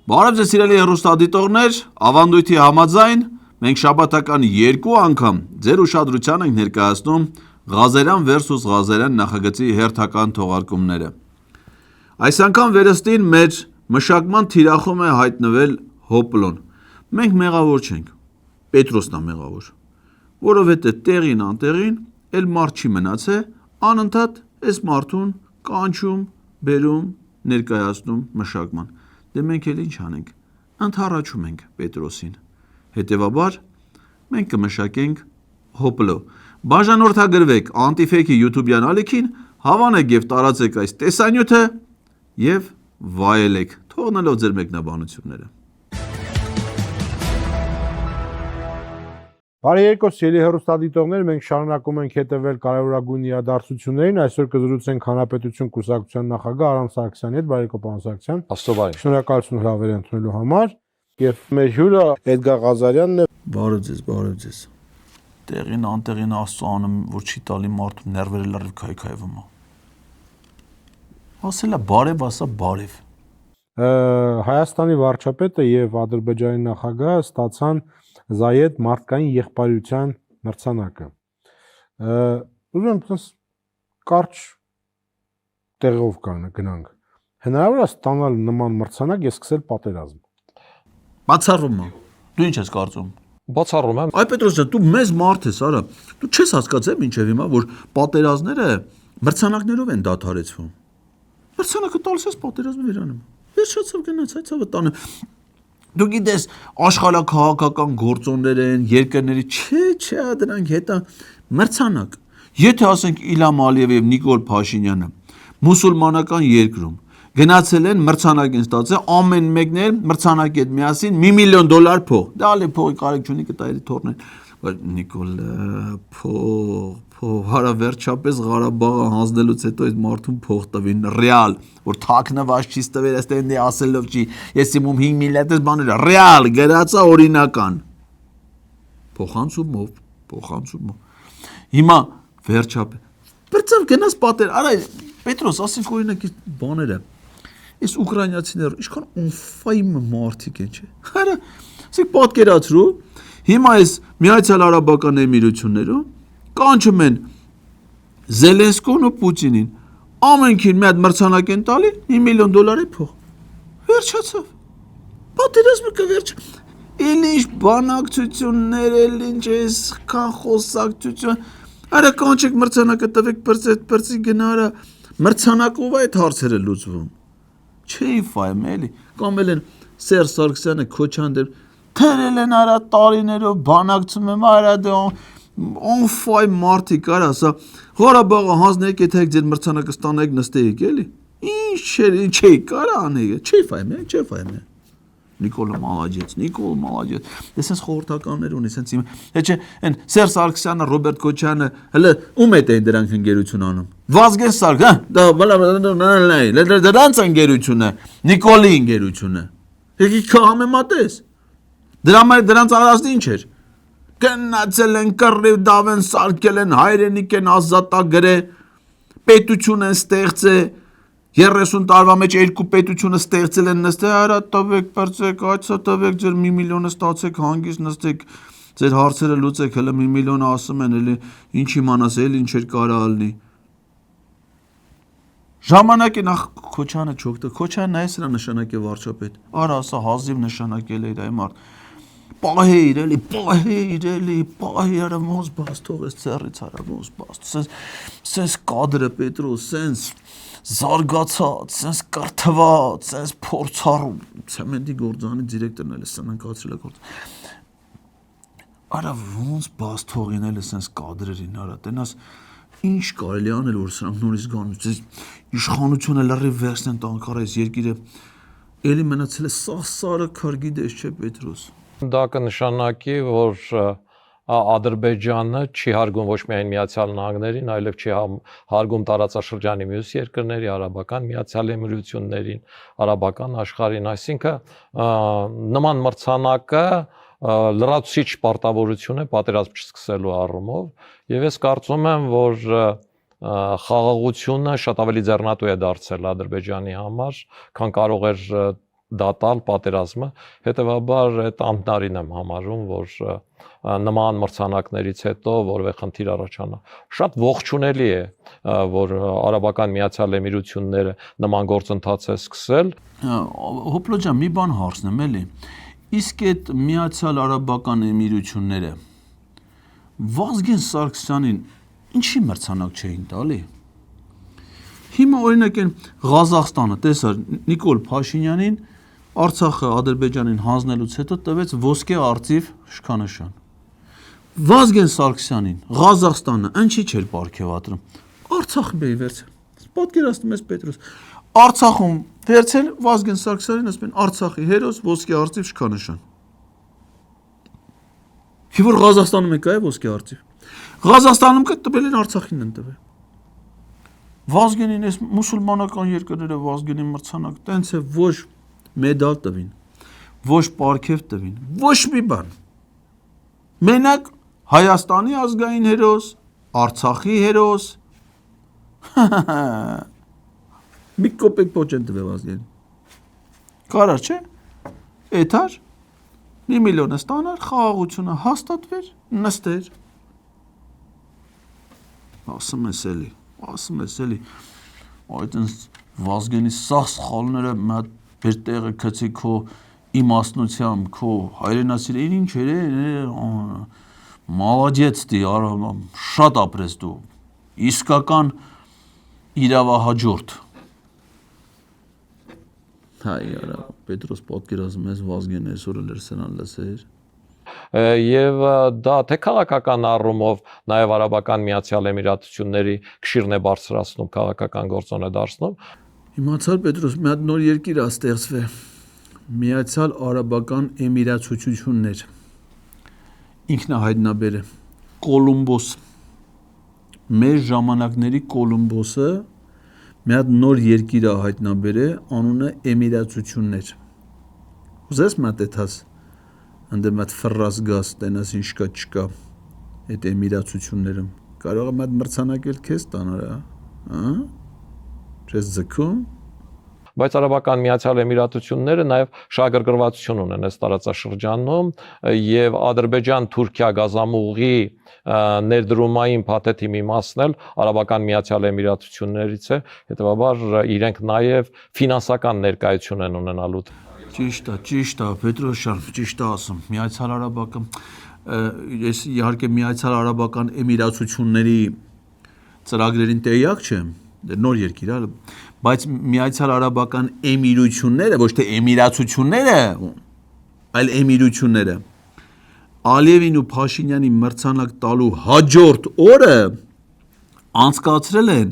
Բարև ձեզ սիրելի հեռուստադիտողներ, ավանդույթի համաձայն մենք շաբաթական 2 անգամ ձեր ուշադրության ենք ներկայացնում Ղազարյան vs Ղազարյան նախագծի հերթական թողարկումները։ Այս անգամ վերստին մեր մշակման թիրախում է հայտնվել Հոպլոն։ Մենք մեղավոր չենք, Պետրոսն է մեղավոր, որովհետև տեղին անտեղին էլ մարդ չի մնացե, անընդհատ այս մարդուն կանչում, բերում, ներկայացնում մշակման։ Դե մենք էլ ինչ անենք, ընդառաջում ենք Պետրոսին, հետևաբար մենք կմշակենք Հոպլո։ Բաժանորդագրվեք Antifake-ի YouTube-յան ալիքին, հավանեք եւ տարածեք այս տեսանյութը եւ վայելեք, թողնելով ձեր մեկնաբանությունները։ Բարի երկոս սիրելի հեռուստադիտողներ, մենք շարունակում ենք հետևել կարևորագույն իրադարձություններին։ Այսօր կզրուցենք Հանրապետություն կուսակցության նախագահ Արամ Սարգսյանի հետ, բարի կողմ Սարգսյան։ Աստծո բարի։ Շնորհակալություն հրավերը ընդունելու համար։ Եվ մեր հյուրը Էդգար Ղազարյանն է։ Բարև ձեզ։ Տեղին անտեղին Աստծո անում, որ չի տալի մարդու ներվերը լրիվ քայքայվում է։ Ասելա բարև, ասա բարև։ Հայաստանի վարչապետը եւ Ադրբեջանի նախագահը ստացան Զայեդ մարդկային եղբայրության մրցանակը։ Ուզում եմ ասես կարճ տեղով գնանք։ Հնարավոր է ստանալ նման մրցանակ եւ սկսել պատերազմ։ Բացառում եմ։ Դու ինչ ես կարծում։ Բացառում եմ։ Այ Պետրոս ջան, դու մեծ մարդ ես, արա։ Դու չես հասկացել մինչև հիմա, որ պատերազմները մրցանակներով են դադարեցվում։ Մրցանակը տալիս ես պատերազմի վերանում։ Վերջացավ գնաց, այցավը տանը։ Դու գիտես, աշխարհակահաղական գործոններ են, երկրների, չէ, դրանք հետա մրցանակ։ Եթե ասենք Իլհամ Ալիևը եւ Նիկոլ Փաշինյանը մուսուլմանական երկրում գնացել են մրցանակ են ստացել, ամեն մեկն էլ մրցանակի հետ միասին $1 միլիոն փող։ Դալի փողի կարիք չունի կտայրի թորնեն։ Նիկոլը փող, հարա վերջապես Ղարաբաղը հանձնելուց հետո այդ մարդուն փող տվին ռեալ, որ թաքնված չի ստվել, այստեղ ասելով չի, ես իմում 5 միլիարդ բաներ, ռեալ գրածա օրինական։ Փոխանցումով։ Հիմա վերջապես բրծավ գնաց պատեր, արա Պետրոս, ասենք օրինակ բաները։ Այս ուկրաինացիները ինչքան անֆայմ մարդիկ են, չէ։ Արա, ասենք պատկերացրու, հիմա այս Միացյալ Արաբական Էմիրություններում կանչում են Զելենսկուն ու Պուտինին, ամենքին մի հատ մրցանակ են տալի $1 միլիոն փող։ Վերջացավ։ Պատերազմը կվերջա։ Էլ ինչ բանակցություններ, էլ ինչ էս կանխոսակցություն։ Արա կանչեք մրցանակը տվեք, բրծի գնարա, մրցանակով այդ հարցերը լուծվում։ Չէի ֆայմ էլի, կամ էլ են Սերժ Սարգսյանը Քոչանդը թերել են արա տարիներով բանակցում եմ արա դե on-fire մարդիկ արա ասա Ղարաբաղը հանձնեք եթե եք ձեր մրցանակը ստանեք նստեիք էլի ինչ չի կարա անեք չի ֆայմ Նիկոլը մալաջեց դեսենց խորհրդականներ ունի սենց չէ են Սերժ Սարգսյանը Ռոբերտ Քոչյանը հələ ում հետ են դրանք ընկերություն անում Վազգեն Սարգ դա դրանց ընկերությունը Նիկոլի ընկերությունը եկի համեմատես դրանց արածը ինչ էր Գնացել են կռիվ դավ են սարքել են հայրենիք են ազատագրե պետություն են ստեղծե 30 տարվա մեջ երկու պետությունը ստեղծել են նստե արա տվեք բրծեք այցա տվեք ձեր 1 միլիոնը ստացեք հանգիստ նստեք ձեր հարցերը լուծեք հələ 1 միլիոնը ասում են էլի ինչ իմանաս էլ ինչ էր կարա ալնի ժամանակի նախ Քոչյանը չօգտը Քոչյանն այս սրա նշանակե վարչապետ արա ասա հազիվ նշանակել էր այ մարդ պահեիր արա ոնց բաց թողես ծերից արա ոնց բաց սենց կադրը Պետրոս սենց զարգացած սենց կրթված սենց փորձառու ցեմենտի գործանի դիրեկտորն էլ սնանկացրել է գործ արա ոնց բաց թողին էլ սենց կադրերին արա տենաս ինչ կարելի անել որ սրանք նորից գան իշխանությունը լրիվ վերցնեն տանկարայս երկիրը էլի մնացել է սարը քարգիդես չէ Պետրոս Դա կնշանակի, որ Ադրբեջանը չի հարգում ոչ միայն Միացյալ Նահանգներին, այլև չի հարգում տարածաշրջանի մյուս երկրների, Արաբական Միացյալ Էմիրություններին, Արաբական աշխարհին, այսինքն նման մրցանակը լրացուցիչ պարտավորություն է պատերազմ չսկսելու առումով, եւ ես կարծում եմ, որ խաղաղությունը շատ ավելի ձեռնատու է դարձել Ադրբեջանի համար, քան կարող էր դատալ պատերազմը, հետևաբար այդ անհնարին եմ համարում, որ նման մրցանակներից հետո որևէ խնդիր առաջանա։ Շատ ողջունելի է, որ Արաբական Միացյալ Էմիրությունները նման գործընթաց է սկսել։ Հոպլո ջան, մի բան հարցնեմ էլի։ Իսկ այդ Միացյալ Արաբական Էմիրությունները Վազգեն Սարգսյանին ինչի մրցանակ չէին տալի։ Հիմա օրինակ են Ղազախստանը, տեսար Նիկոլ Փաշինյանին Արցախը Ադրբեջանին հանձնելուց հետո տվեց ոսկե արծիվ շքանշան։ Վազգեն Սարգսյանին Ղազախստանը ինչի չէր պարգևատրում։ Արցախը բեի վերցել։ Պատկերացնում ես Պետրոս։ Արցախում վերցել Վազգեն Սարգսյանին ասում են Արցախի հերոս ոսկե արծիվ շքանշան։ Եվ որ Ղազախստանում է ոսկե արծիվ։ Ղազախստանում տվել են Արցախին են տվել։ Վազգենին այս մուսուլմանական երկրները Վազգենի մրցանակ տենց է ոչ մեդալ տվին, ոչ պարգև տվին, ոչ մի բան։ Մենակ Հայաստանի ազգային հերոս, Արցախի հերոս։ Մի կոպեկ փոչ են տվել Վազգենին։ Կարար չէ։ Էթար 1 միլիոն ստանար, խաղաղությունը հաստատվեր, նստեր։ Ասում ես էլի, այդպես Վազգենի սաղ սխալները մատ բեր տեղը գցի քո իմաստնությամբ, քո հայրենասիրին ինչ էր, մալադյեց դի, շատ ապրես դու, իսկական իրավահաջորդ։ Հայ արա, Պետրոս պատկերացնում ես Վազգենը այսօր լրսենան լսեր։ Եվ դա թե քաղաքական առումով նաև Արաբական Միացյալ Էմիրությունների քշիրն է բարձրացնում, քաղաքական գործոն է դարձնում։ Իմացար Պետրոս, մի հատ նոր երկիր է ստեղծվել։ Միացյալ Արաբական Էմիրություններ։ Ինքնահայտնաբեր է Կոլումբոս։ Մեր ժամանակների Կոլումբոսը մի հատ նոր երկիր է հայտնաբերել, անունը Էմիրություններ։ Ուզես մտածես Անդեմ այդ ֆրազ գաս տենաս ինչ կա չկա այդ Էմիրությունները կարող եմ այդ մրցանակել քեզ տանել, հա? Չես ձգում։ Բայց Արաբական Միացյալ Էմիրությունները նաև շահագրգռվածություն ունեն այս տարածաշրջանում եւ Ադրբեջան-Թուրքիա գազամուղի ներդրումային փաթեթի մի մասն էլ Արաբական Միացյալ Էմիրություններից է, հետեւաբար իրենք նաև ֆինանսական ներկայություն են ունենալու։ Ճիշտ է, Պետրոսյան, ճիշտ է ասում։ Միացյալ Արաբական ես իհարկե Միացյալ Արաբական Էմիրությունների ծրագրերին տեղյակ չեմ, նոր երկիր է, բայց Միացյալ Արաբական Էմիրությունները, ոչ թե Էմիրությունները, այլ Էմիրությունները Ալիևին ու Փաշինյանի մրցանակ տալու հաջորդ օրը անցկացրել են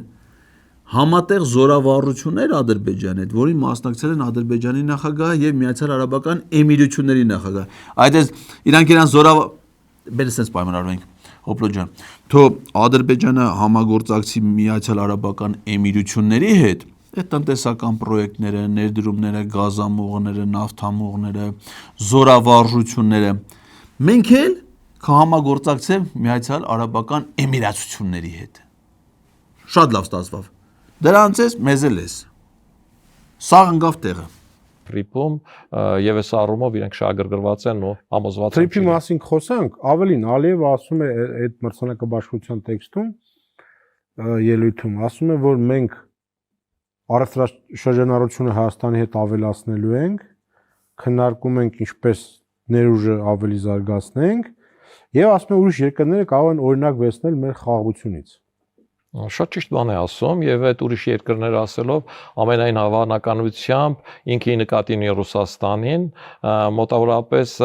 համատեղ զորավարություններ Ադրբեջանի հետ, որին մասնակցել են Ադրբեջանի նախագահը եւ Միացյալ Արաբական Էմիրությունների նախագահը։ Այդպես իրանք բերես sense պայմանավորում ենք, Հոպլո ջան, թո Ադրբեջանը համագործակցի Միացյալ Արաբական Էմիրությունների հետ, այդ տնտեսական պրոյեկտները, ներդրումները, գազամուղները, նավթամուղները, զորավարժությունները, մենք էլ կհամագործակցենք Միացյալ Արաբական Էմիրությունների հետ։ Շատ լավ ստացվավ։ Դրանց ես մեզ էլ ես։ Սա ընկավ տեղը։ Տրիպում եւ այս առումով իրենք շահագրգռված են ու համոզված են։ Տրիպի մասին խոսանք, ավելին Ալիևը ասում է այդ մրցանակաբաշխության տեքստում ելույթում, ասում է, որ մենք առևտրաշրջանառությունը Հայաստանի հետ ավելացնելու ենք, քննարկում ենք ինչպես ներուժը ավելի զարգացնենք եւ ասում է ուրիշ երկրները կարող են օրինակ վերցնել մեր խաղաղությունից։ Շատ ճիշտ բան է ասում եւ այդ ուրիշ երկրներ ասելով ամենայն հավանականությամբ ինքը նկատի ունի Ռուսաստանին մոտավորապես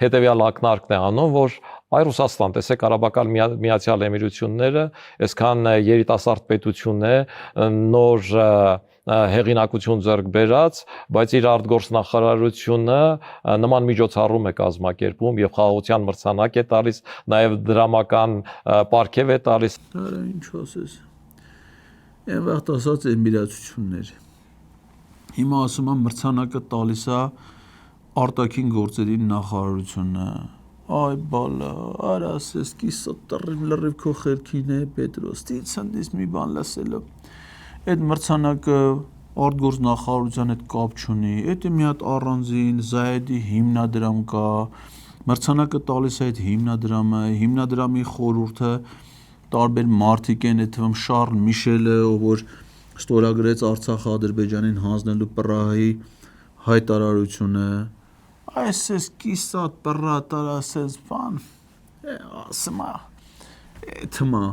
հետեւյալ ակնարկն է անում, որ այ Ռուսաստան, տեսեք Արաբական Միացյալ Էմիրությունները այսքան երիտասարդ պետություն է, նոր հեղինակություն ձեռք բերած, բայց իր արտգործնախարարությունը նման միջոցառում է կազմակերպում եւ խաղաղության մրցանակ է տալիս, նաեւ դրամական պարգև է տալիս։ Արա ինչ ասես։ Այն վաղ ասած Էմիրություններ։ Հիմա ասում եմ մրցանակը տալիս է արտաքին գործերի նախարարությունը։ Ay bala, արա ասես կիսը տրիվ լրիվ քո խելքին է Պետրոս, դիցանդից մի բան լսելով։ Այդ մրցանակը արտգործ նախարարության հետ կապ չունի, դա մի հատ առանձին Զայեդի հիմնադրամ կա, մրցանակը տալիս է այդ հիմնադրամը, հիմնադրամի խորհուրդը տարբեր մարդիկ են, այդ թվում Շարլ Միշելը, ով որ ստորագրեց Արցախը Ադրբեջանին հանձնելու Պրահայի հայտարարությունը, այս կիսատ պրատար ասես բան, ասում է, թմա,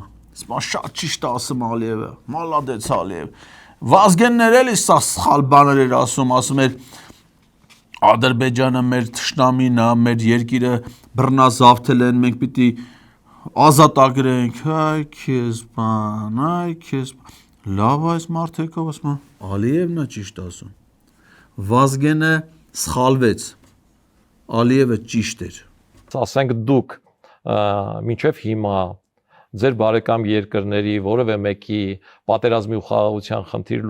շատ ճիշտ ասում Ալիևը, մալադեց Ալիև, Վազգեններ էլի սա սխալ բաներ էր ասում էր Ադրբեջանը մեր թշնամին է, մեր երկիրը բռնազավթել են, մենք պիտի ազատագրենք, այ քեզ բան, լավ այս մարդ եկավ ասում է, Ալիևն է ճիշտ ասում, Վազգենը սխալվեց, Ալիևը ճիշտ էր։ Ասենք դուք մինչև հիմա ձեր բարեկամ երկրների որևէ մեկի պատերազմի ու խաղաղության խնդիր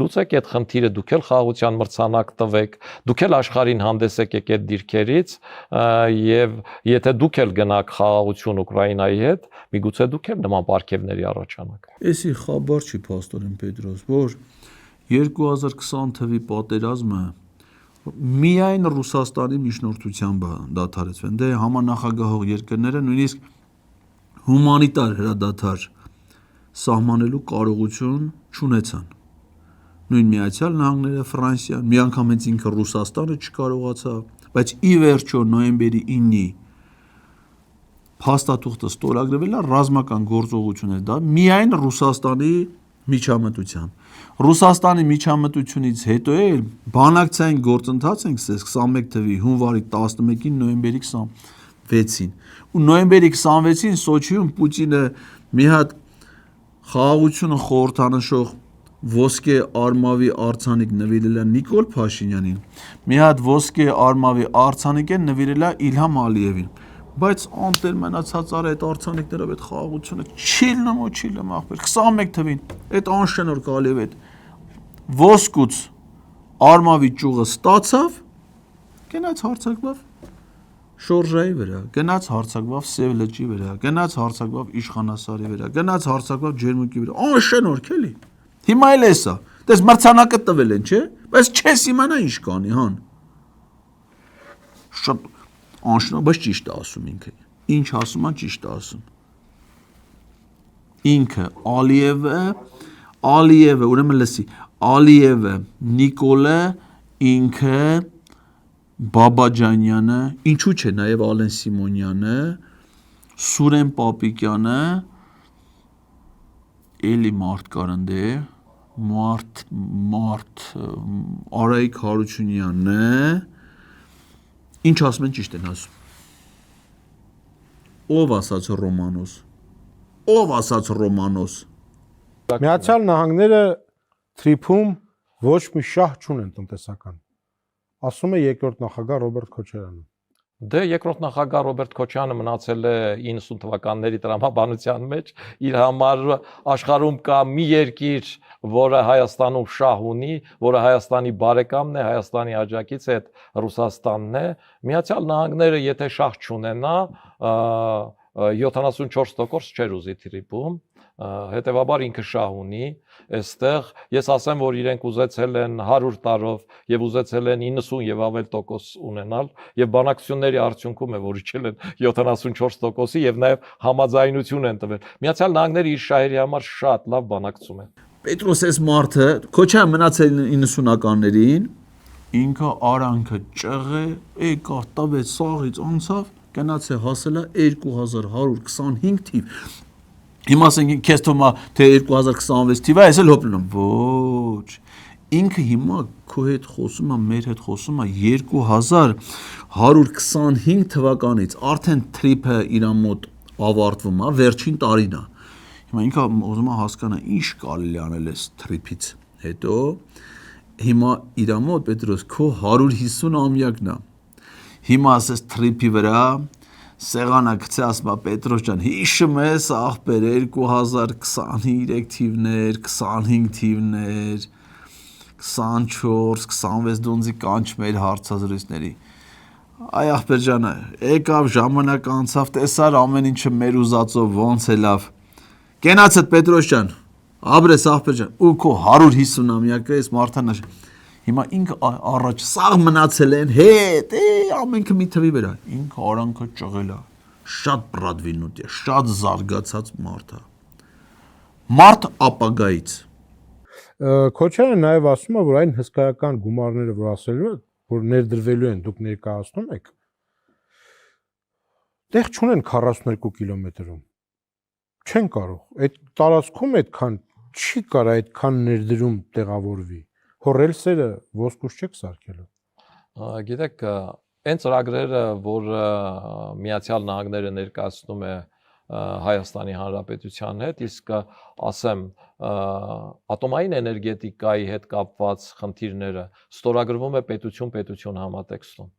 լուծեք այդ խնդիրը դուք էլ խաղաղության մրցանակ տվեք, դուք էլ աշխարհին հանդես եկեք այդ դիրքերից եւ եթե դուք էլ գնաք խաղաղություն Ուկրաինայի հետ, միգուցե դուք էլ նման պարգևների առաջանաք։ Էսի խաբար չի Պաստորեն Պետրոս, որ 2020 թվականի պատերազմը միայն Ռուսաստանի միջնորդությամբ դադարեցվեն, դե համանախագահող երկրները նույնիսկ հումանիտար հրադադար սահմանելու կարողություն չունեցան։ Նույն Միացյալ Նահանգները, Ֆրանսիան, մի անգամ հենց ինքը Ռուսաստանը չկարողացավ, բայց ի վերջո նոյեմբերի 9-ի փաստաթուղթը ստորագրվել է ռազմական գործողություններ, դա միայն Ռուսաստանի միջամտությամբ։ Ռուսաստանի միջամտությունից հետո էլ բանակցային գործընթաց ենք սկսել 21 թվականի հունվարի 11-ին նոյեմբերի 26-ին։ Ու նոյեմբերի 26-ին Սոչիում Պուտինը մի հատ խաղաղությունը խորհրդանշող ոսկե արմավի արձանիկ նվիրել է Նիկոլ Փաշինյանին, մի հատ ոսկե արմավի արձանիկ է նվիրել է Իլհամ Ալիևին, բայց անտեր մնացած արա այդ արձանիկներով այդ խաղաղությունը չի լնում ախպեր 21 թվին այդ անշնորհք Ալիև այդ ոսկուց արմավի ճյուղը ստացավ, գնաց հարձակվավ Շորժայի վրա, գնաց հարձակվավ Սև լճի վրա, գնաց հարձակվավ Իշխանասարի վրա, գնաց հարձակվավ Ջերմուկի վրա, անշնորհք էլի։ Հիմա էլ էսա, դες մրցանակը տվել են, չէ՞, բայց չես իմանա ինչ կանի, հան։ Շատ անշնորհ, բայց ճիշտ է ասում ինքը։ Ինչ ասում է, ճիշտ է ասում։ Ինքը Ալիևը, ուրեմն լսի, Ալիևը, Նիկոլը, ինքը Բաբաջանյանը, ինչու՞ չէ, նաև Ալեն Սիմոնյանը, Սուրեն Պապիկյանը, էլի մարդ կար ընդ մարդ Արայիկ Հարությունյանն է, ինչ ասում են ճիշտ են ասում։ Ով ասաց Ռոմանոս։ Միացյալ Նահանգները թրիփում ոչ մի շահ չունեն տնտեսական։ Ասում է երկրորդ նախագահ Ռոբերտ Քոչարյանը։ Դե երկրորդ նախագահ Ռոբերտ Քոչյանը մնացել է 90 թվականների տրամաբանության մեջ, իր համար աշխարհում կա մի երկիր, որը Հայաստանում շահ ունի, որը Հայաստանի բարեկամն է, Հայաստանի աջակից է, Ռուսաստանն է։ Միացյալ Նահանգները եթե շահ չունենա, 74% չեր ուզի թրիփում, հետևաբար ինքը շահ ունի, այստեղ ես ասեմ, որ իրենք ուզեցել են 100 տարով եւ ուզեցել են 90 եւ ավել տոկոս ունենալ եւ բանակցությունների արդյունքում է, որ իջել են 74%-ի եւ նաեւ համաձայնություն են տվել։ Միացյալ Նահանգները իր շահերի համար շատ լավ բանակցում են։ Պետրոս էս մարդը Քոչյան մնացել 90-ականներին, ինքը արանքը ճղե, եկավ տվեց սաղից անցավ, գնաց է հասել է 2125 թիվ։ Հիմա ասենք քեզ թվում է թե 2026 թիվը, ես էլ հոպնում, ոչ։ Ինքը հիմա քո հետ խոսում է, մեր հետ խոսում է 2125 թվականից, արդեն թրիփը իր մոտ ավարտվում է, վերջին տարին է։ Հիմա ինքը ուզում է հասկանա ինչ կարելի անել էս թրիփից հետո, հիմա իր մոտ Պետրոս քո 150-ամյակն է։ Հիմա ասես թրիփի վրա սեղանը գցե ասում է Պետրոս ջան, հիշում ես ախպեր 2023 թիվներ, 25 թիվներ, 24, 26 դոնձի կանչում էր հարցազրույցների։ Այ ախպեր ջանը, եկավ ժամանակ անցավ, տեսար ամեն ինչը մեր ուզածով ոնց է լավ։ Կենացդ Պետրոս ջան, Աբրես ախպերջան, ու քո 150-ամյակը էս մարդանաշ։ Հիմա ինքը առաջ սաղ մնացել են հետ, ամենքը մի թվի վրա։ Ինքը արանքը ճղել է, շատ պրադվինուտ է, շատ զարգացած մարդ է։ Մարդ ապագայից։ Քոչարյանը նաև ասում է, որ այն հսկայական գումարները, որ ասելու է, որ ներդրվելու են, դուք ներկայացնում եք, տեղ չունեն 42 կիլոմետրում։ Չեն կարող։ Այդ տարածքում այդքան չի կարա այդքան ներդրում տեղավորվի։ Հորելսերը ոսկուց չեք սարքելու։ Գիտեք, այն ծրագրերը, որ Միացյալ Նահանգները ներկայացնում է Հայաստանի Հանրապետության հետ, իսկ ասեմ, ատոմային էներգետիկայի հետ կապված խնդիրները ստորագրվում է պետություն համատեքստում։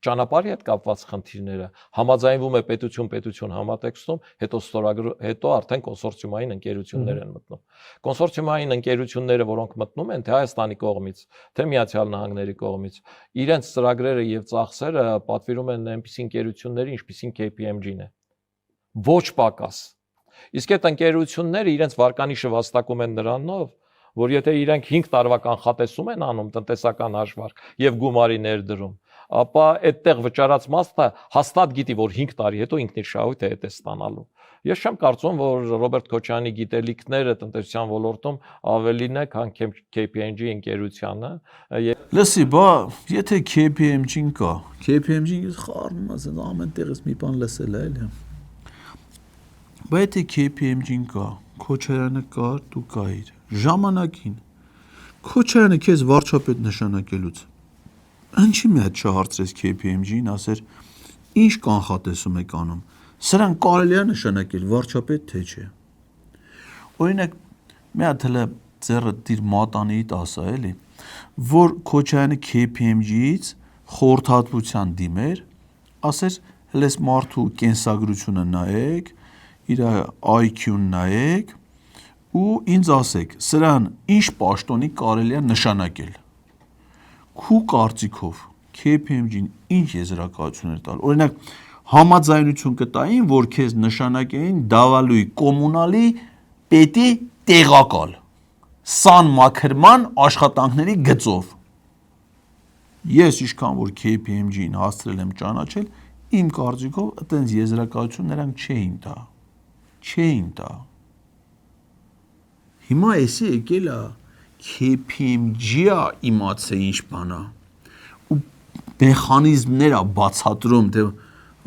Ճանապարհի հետ կապված խնդիրները համաձայնվում է պետություն համատեքստում, հետո արդեն կոնսորցիումային ընկերություններ են մտնում։ Կոնսորցիումային ընկերությունները, որոնք մտնում են թե Հայաստանի կողմից, թե Միացյալ Նահանգների կողմից, իրենց ծրագրերը եւ ծախսերը պատվիրում են այնպիսի ընկերությունների, ինչպիսին KPMG-ն է։ Ոչ պակաս։ Իսկ այդ ընկերությունները իրենց վարկանիշը վաստակում են նրանով, որ եթե իրենք 5 տարվա կանխատեսում են անում տնտեսական հաշվարկ եւ գումարի ներդրում, ապա այդտեղ վճարած մասը հաստատ գիտի, որ 5 տարի հետո ինքն իր շահույթը հետ է ստանալու։ Ես չեմ կարծում, որ Ռոբերտ Քոչարյանի գիտելիքները տնտեսության ոլորտում ավելին է, քան KPMG ընկերությանը։ Լսի, բա եթե KPMG-ն կա, KPMG-ն խառնում է, ամեն տեղից մի բան լսել է, էլի։ Բայց եթե KPMG-ն կա, Քոչարյանը կա, դու կայիր։ Ժամանակին Քոչարյանը քեզ վարչապետ նշանակելուց ինչի՞ մի հատ չհարցրես KPMG-ին, ասեր ինչ կանխատեսում եք անում։ Սրան կարելի է նշանակել վարչապետ թե չէ։ Օրինակ, մի հատ հələ ձեռը դիր մատանիիդ ասա, էլի, որ Քոչարյանը KPMG-ից խորհրդատվության դիմեր, ասեր հəլես մարդու կենսագրությունը նայեք, իր IQ-ն նայեք ու ինձ ասեք, սրան ինչ պաշտոնի կարելի է նշանակել։ Քու կարծիքով KPMG-ն ինչ եզրակացություն էր տալ։ Օրինակ, համաձայնություն կտային, որ քեզ նշանակեին Դավալույի կոմունալի պետի տեղակալ սան մաքրման աշխատանքների գծով։ Ես ինչքան որ KPMG-ին հասցրել եմ ճանաչել, իմ կարծիքով այտենց եզրակացություն նրանք չէին տա։ Չէին տա։ Հիմա էսի եկել է KPMG-ը իմացե ինչ բան է ու մեխանիզմներ է բացատրում, թե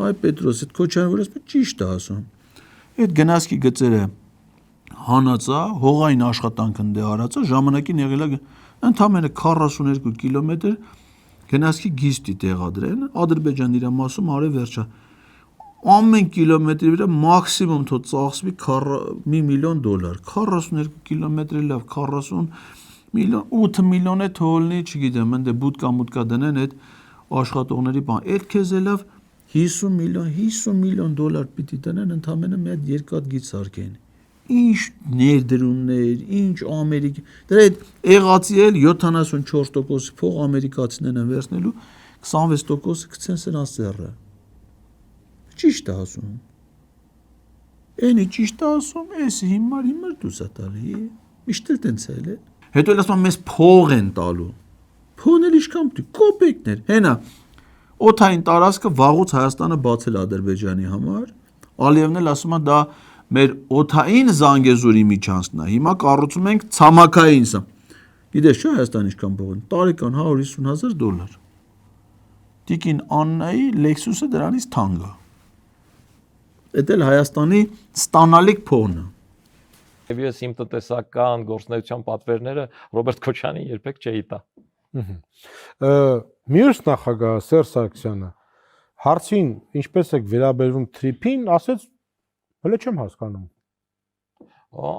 այ Պետրոս, այդ Քոչարյանը որ ասում ճիշտ է ասում։ Այդ գնացքի գծերը հանած է, հողային աշխատանք ընդե արած է, ժամանակին եղել է ընդամենը 42 կիլոմետր գնացքի գիստի տեղադրեն, Ադրբեջան իր մասում արի վերջա։ Ամեն կիլոմետրի վրա մաքսիմում թող ծախսվի $1 միլիոն, 42 կիլոմետրի լավ 40 միլիոն, 8 միլիոն է թողնի, չգիտեմ, ընդ բուտկա դնեն այդ աշխատողների բան։ Այդ քեզ է լավ 50 միլիոն $50 պիտի տնեն, ընդամենը մի հատ երկաթ գիծ սարքեն։ Ինչ ներդրումներ, ինչ Ամերիկա։ Դրա այդ եղածի էլ 74% փող ամերիկացիներն են վերցնելու, 26% գցեն սրանց ձեռը։ Ճիշտ է ասում։ Էնի ճիշտ է ասում, էս հիմար դուս է տալի։ Միշտ էլ տենց է էլ։ Հետո էլ ասում մեզ փող են տալու։ Փողն էլ ինչքան պիտի կոպեկներ։ Հենա օթային տարածքը վաղուց Հայաստանը բացել Ադրբեջանի համար։ Ալիևն էլ ասում է դա մեր օթային Զանգեզուրի միջանցքն է։ Հիմա կառուցում ենք ցամաքային սա։ Գիտես չէ Հայաստանը ինչքան փող են։ Տարեկան $150,000։ Տիկին Աննայի Lexus-ը դրանից թանկ է։ Դա էլ Հայաստանի ստանալիք փողն է։ Եվ ես իմ տնտեսական գործունեության պատվերները Ռոբերտ Քոչարյանին երբեք չէի տա։ Մյուս նախագահ Սերժ Սարգսյանը հարցին ինչպես եք վերաբերվում թրիփին, ասեց հələ չեմ հասկանում։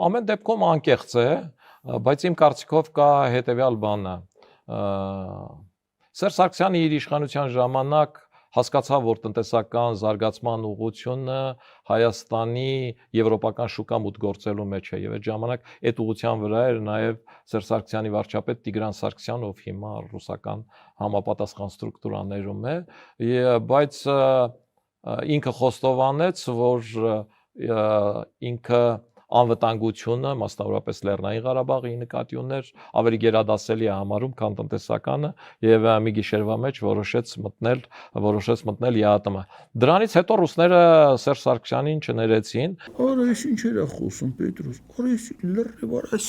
Ամեն դեպքում անկեղծ է, բայց իմ կարծիքով կա հետևյալ բանը։ Սերժ Սարգսյանը իր իշխանության ժամանակ հասկացավ, որ տնտեսական զարգացման ուղղությունը Հայաստանի եվրոպական շուկա մուտք գործելու մեջ է, եւ այդ ժամանակ այդ ուղղության վրա էր նաեւ Սերժ Սարգսյանի վարչապետ Տիգրան Սարգսյանը, ով հիմա ռուսական համապատասխան ստրուկտուրաներում է, բայց ինքը խոստովանեց, որ ինքը անվտանգությունը, մասնավորապես Լեռնային Ղարաբաղի նկատի ուներ, ավելի գերադասելի է համարում, քան տնտեսականը, եւ մի գիշերվա մեջ որոշեց մտնել ԵԱՏՄ։ Դրանից հետո ռուսները Սերժ Սարգսյանին չներեցին։ Արա ես ինչ էր խոսում Պետրոս։ Արա ես լրիվ այս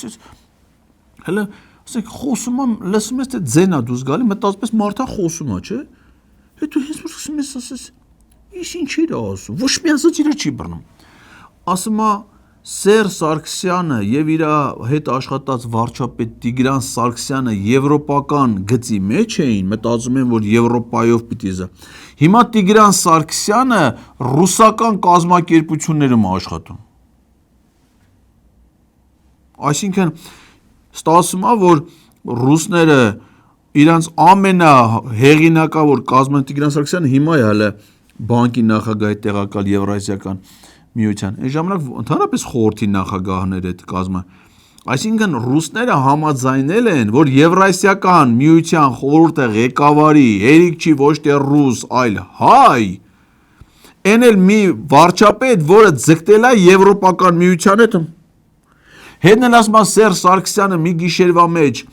հələ ասեք խոսում եմ, լսում ես թե ձենա դուս գալի, մտածում ես մարդա խոսում է, չէ՞։ Հետո հենց որ սկսում ես ասես, ինչ էր ասում։ Ոչ մի ասած իրը չի բռնում։ Ասում է Սերժ Սարգսյանը եւ իր հետ աշխատած վարչապետ Տիգրան Սարգսյանը եվրոպական գծի մեջ էին, մտածում են, որ Եվրոպայով պիտի զա։ Հիմա Տիգրան Սարգսյանը ռուսական կազմակերպություններում աշխատում։ Այսինքն ստացվում է, որ ռուսները իրանց ամենահեղինակավոր կազմը Տիգրան Սարգսյանը հիմա է հələ բանկի նախագահի տեղակալ Եվրասիական միության։ Այն ժամանակ ընդհանրապես խորհրդի նախագահներ այդ կազմը։ Այսինքն ռուսները համաձայնել են, որ Եվրասիական միության խորհուրդը ղեկավարի հերիք չի ոչ թե ռուս, այլ հայ։ Այն էլ մի վարչապետ, որը ձգտել է Եվրոպական միության հետ։ Հետն էլ ասում է Սերժ Սարգսյանը մի գիշերվա մեջ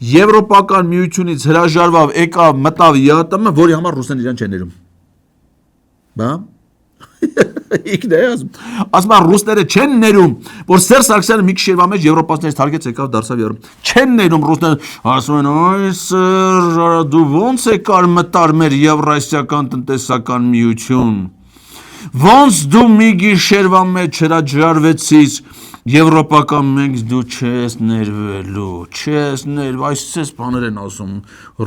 Եվրոպական միությունից հրաժարվավ, եկավ, մտավ ԵԱՏՄ, որի համար ռուսներն իրան չեն ներում։ Բա Իքն է ասում է ռուսները չեն ներում, որ Սերժ Սարգսյանը մի գիշերվա մեջ եվրոպացիներից թարգեց եկավ դարձավ Եվրոպա։ Չեն ներում ռուսները, ասում են այ Սերժ, դու ոնց եկար մտար մեր Եվրասիական տնտեսական միություն։ Ոնց դու մի գիշերվա մեջ հրաժարվեցիր Եվրոպական մենք դու չես ներվելու, չես ներվ, այսպես բաներ են ասում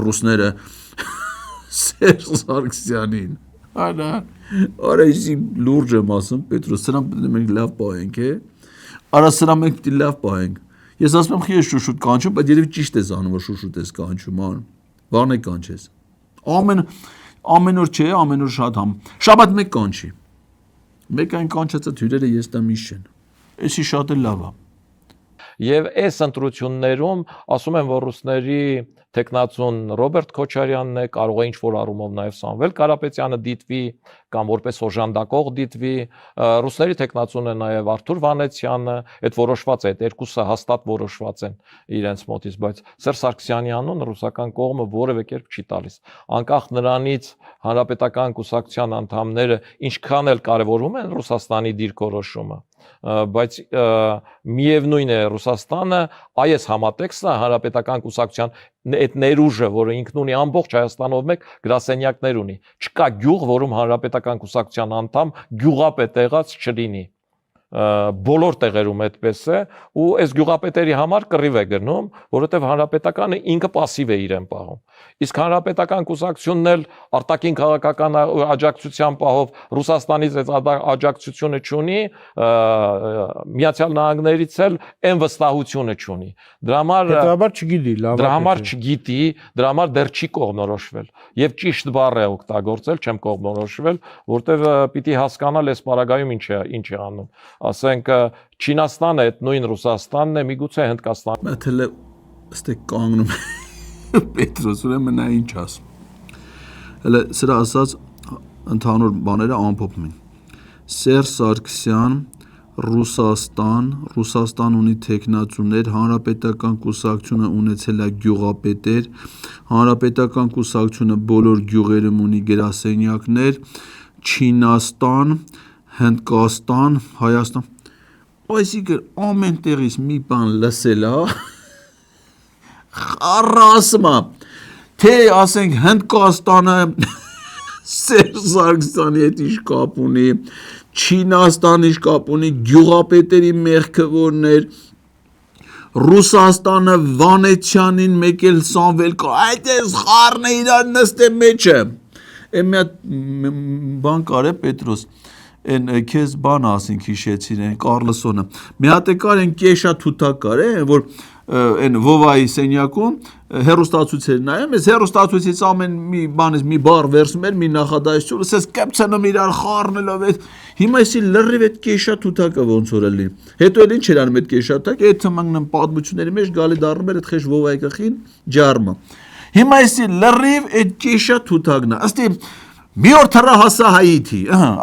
ռուսները Սերժ Սարգսյանին։ Արա իսի լուրջ եմ ասում, Պետրոս, սրան պետք է մենք լավ պահենք, արա սրան մենք պետք է լավ պահենք։ Ես ասում եմ, խի ես շուշուտ կանչում, բայց երևի ճիշտ ես անում, որ շուշուտ ես կանչում, վաղն է կանչես։ Ամեն օր չէ, ամեն օր շատ շաբաթ մեկ կանչի։ Մեկ այն կանչածը հյուրերը ես տամ իշեն։ Էսի շատ էլ լավ է։ Եվ այս ընտրություններում ասում են, որ ռուսների տեխնացուն Ռոբերտ Քոչարյանն է, կարող է ինչ-որ առումով նաև Սամվել Կարապետյանը դիտվի կամ որպես օժանդակող դիտվի, ռուսների տեխնացուն է նաև Արթուր Վանեցյանը, այդ որոշված է, այդ երկուսը հաստատ որոշված են իրենց մոտից, բայց Սերժ Սարգսյանի անուն ռուսական կողմը որևէ կերպ չի տալիս։ Անկախ նրանից հանրապետական կուսակցության անդամները ինչքան էլ կարևորում են Ռուսաստանի դիրքորոշումը, բայց միևնույն է Ռուսաստանը այս համատեքստը հանրապետական կուսակցության այդ ներուժը, որը ինքն ունի ամբողջ Հայաստանով մեկ գրասենյակներ ունի, չկա գյուղ, որում հանրապետական կուսակցության անդամ գյուղապետ եղած չլինի, բոլոր տեղերում այդպես է ու այս գյուղապետերի համար կռիվ է գնում, որովհետև հանրապետականը ինքը пассив է իրեն պահում։ Իսկ հանրապետական կուսակցությունն էլ արտաքին քաղաքական աջակցության պահով Ռուսաստանից այս աջակցությունը չունի, Միացյալ Նահանգներից էլ այն վստահությունը չունի։ Դրա համար չգիտի, լավ։ Դրա համար չգիտի, դրա համար դեռ չի կողմնորոշվել։ Եվ ճիշտ բառ է օգտագործել, չեմ կողմնորոշվել, որտեվ պիտի հասկանալ այս պարագայում ինչ է անում։ Ասենք Չինաստանը այդ նույն Ռուսաստանն է, միգուցե Հնդկաստանը։ Մաթելը ստե կանգնում Պետրոս ուրեմն նա ինչ ասում։ Հələ սրա ասած ընդհանուր բաները ամփոփում են։ Սերժ Սարգսյան, Ռուսաստան ունի տեխնացուներ, հանրապետական կուսակցությունը ունեցել է գյուղապետեր, հանրապետական կուսակցությունը բոլոր գյուղերում ունի գրասենյակներ, Չինաստան, Հնդկաստան, Հայաստան, այսինքն ամեն տեղից մի բան լսել է, խառասում է, թե ասենք Հնդկաստանը Սերժ Սարգսյանի հետ ինչ կապ ունի, Չինաստանի ինչ կապ ունի, գյուղապետերի մեղքը որն էր, Ռուսաստանը Վանեցյանին մեկ էլ Սամվել կա, այդ էս խառն է իրար նստե մեջը, մի հատ բան կար է Պետրոս, Են քեզ բան ասենք հիշեցին են Կարլսոնը։ Մի հատ կար են կեշա թութակ կար է, որ են Վովայի սենյակում հերոստացույցեր նայում, ես հերոստացույցից ամեն մի բանից մի բառ վերցում էր, մի նախադասություն, ասես կապցնում իրար խառնելով այդ։ Հիմա էսի լրիվ այդ կեշա թութակը ոնց որ էլի։ Հետո էլ ինչ էր անում այդ կեշա թութակը, այդ թմանգն պատմությունների մեջ գալի դառնում էր այդ խեշ Վովայի գլխին ջարմը։ Հիմա էսի լրիվ այդ կեշա թութակն է։ Աստի մի օր թռա հասա Հայիթի,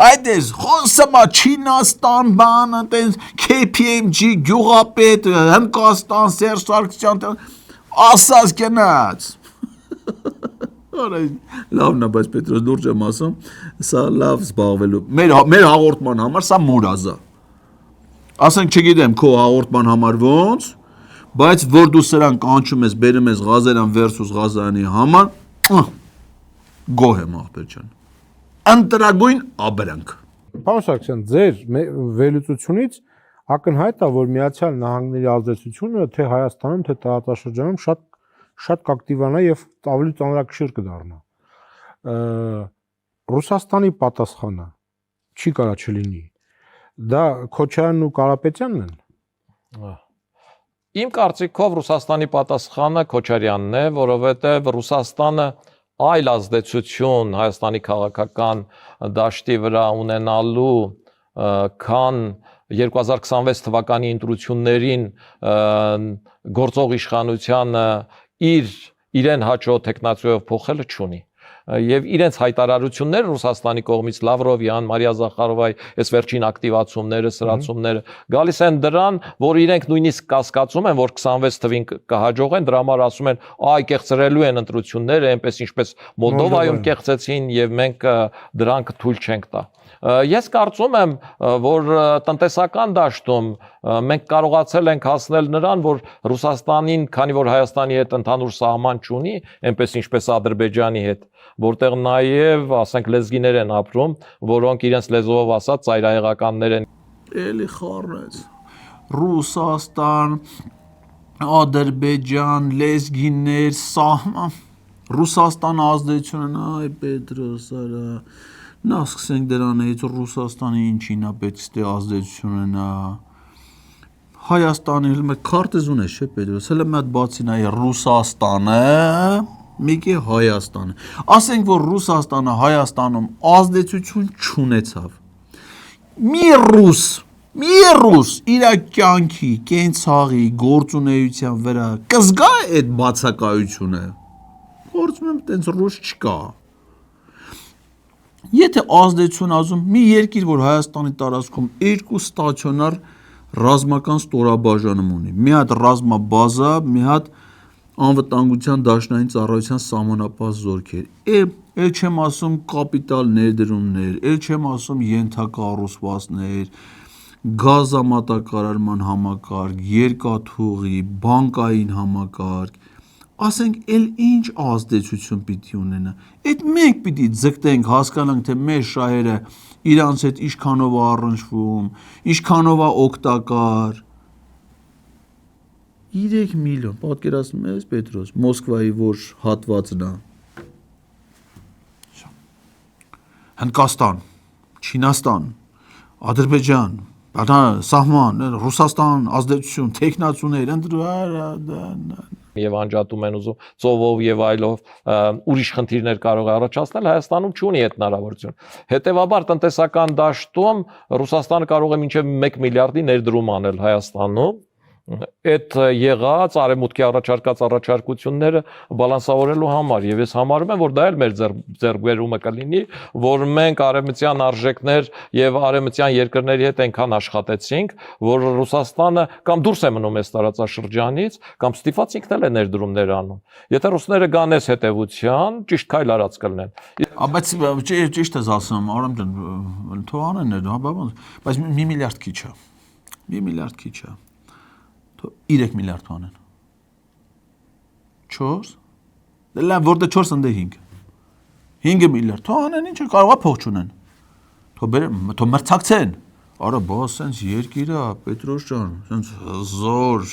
այդ էս խոսում է Չինաստան բանը, տենց KPMG գյուղապետ, Հնդկաստան, Սերժ Սարգսյան, ասած գնաց։ Արա լավն է, բայց Պետրոս լուրջ եմ ասում, սա լավ զբաղվելու։ Մեր հաղորդման համար սա մուրազա։ Ասենք չգիտեմ քո հաղորդման համար ոնց, բայց որ դու սրան կանչում ես, բերում ես Ղազարյան versus Ղազարյանի համար, գոհ եմ ախպեր ջան։ Ընտրագույն աբրանք։ Պարոն Սարգսյան, ձեր վերլուծությունից ակնհայտ է, որ Միացյալ Նահանգների ազդեցությունը թե Հայաստանում, թե տարածաշրջանում շատ կակտիվանա եւ ավելի ծանրակշիռ կդառնա։ Ռուսաստանի պատասխանը չի կարա չլինի։ Դա Քոչարյանն ու Կարապետյանն են։ Իմ կարծիքով Ռուսաստանի պատասխանը Քոչարյանն է, որովհետեւ Ռուսաստանը այլ ազդեցություն Հայաստանի քաղաքական դաշտի վրա ունենալու քան 2026 թվականի ընտրություններին գործող իշխանությանը իրեն հաճո տեխնացիայով փոխելը չունի եւ իրենց հայտարարությունները Ռուսաստանի կողմից Լավրովյան, Մարիա Զախարովայի այս վերջին ակտիվացումները, սրացումները գալիս են դրան, որ իրենք նույնիսկ կասկածում են, որ 26 թվին կհաջողեն, դրա համար ասում են, այ կեղծրելու են ընտրությունները, այնպես ինչպես Մոլդովայում կեղծեցին եւ մենք դրանք թույլ չենք տա։ Ես կարծում եմ, որ տնտեսական դաշտում մենք կարողացել ենք հասնել նրան, որ Ռուսաստանին, քանի որ Հայաստանի հետ ընդհանուր սահման չունի, այնպես ինչպես Ադրբեջանի հետ, որտեղ նաև, ասենք, լեզգիներ են ապրում, որոնք իրենց լեզվով ասած ծայրահեղականներ են։ Էլի խառնեց։ Ռուսաստան, Ադրբեջան, լեզգիներ, սահման։ Ռուսաստան ազդեցությունն, այ Պետրոս, արա նա սկսենք դրանից Ռուսաստանի ինչին է պետք է ազդեցություն ունենա։ Հայաստանի հենց քարտեզուն է, չէ՞ Պետրոս, հələ մի հատ բացի նայ Ռուսաստանը, մեկի Հայաստանը։ Ասենք որ Ռուսաստանը Հայաստանում ազդեցություն չունեցավ։ Մի ռուս իր կյանքի, կենցաղի, գործունեության վրա կզգա այդ բացակայությունը։ Գործում եմ տենց ռուս չկա։ Եթե ազդեցություն ազում մի երկիր, որ Հայաստանի տարածքում երկու ստացիոնար ռազմական ստորաբաժանում ունի, մի հատ ռազմաբազա, մի հատ անվտանգության դաշնային ծառայության սահմանապահ զորքեր, էլ չեմ ասում կապիտալ ներդրումներ, էլ չեմ ասում ենթակառուցվածքներ, գազամատակարարման համակարգ, երկաթուղի, բանկային համակարգ, ասենք էլ ինչ ազդեցություն պիտի ունենա։ Այդ մենք պիտի ձգտենք, հասկանանք, թե մեր շահերը իրանց հետ ինչքանով է առնչվում, ինչքանով է օգտակար։ 3 միլիոն, պատկերացնում ես Պետրոս, Մոսկվայի որ հատվածն է։ Հնդկաստան, Չինաստան, Ադրբեջան, սահման, Ռուսաստան, ազդեցություն, տեխնացուներ, եւ անջատում են ուզում ծովով եւ այլով ուրիշ խնդիրներ կարող է առաջացնել, Հայաստանում չունի այդ հնարավորություն։ Հետեւաբար տնտեսական դաշտում Ռուսաստանը կարող է մինչեւ 1 միլիարդի ներդրում անել Հայաստանում։ Այդ եղած արևմուտքի առաջարկած առաջարկությունները բալանսավորելու համար եւ ես համարում եմ, որ դա էլ մեր ձեռքբերումը կլինի, որ մենք արևմտյան արժեքներ եւ արևմտյան երկրների հետ այնքան աշխատեցինք, որ Ռուսաստանը կամ դուրս է մնում այս տարածաշրջանից, կամ ստիպված ինքն էլ է ներդրումներ անում։ Եթե ռուսները գան այս հետեւության, ճիշտ քայլ արած կլինեն։ Բայց ճիշտ ես ասում, Արամ ջան, թող անեն, բայց 1 միլիարդ քիչ է։ 1 միլիարդ քիչ է։ 3 միլիարդ տանեն։ 4 լավ որտե 4 ընդ 5 միլիարդ տանեն ինչ կարող է փող չունեն թո մրցակցեն արա բա սենց երկիրը Պետրոս ջան սենց հզոր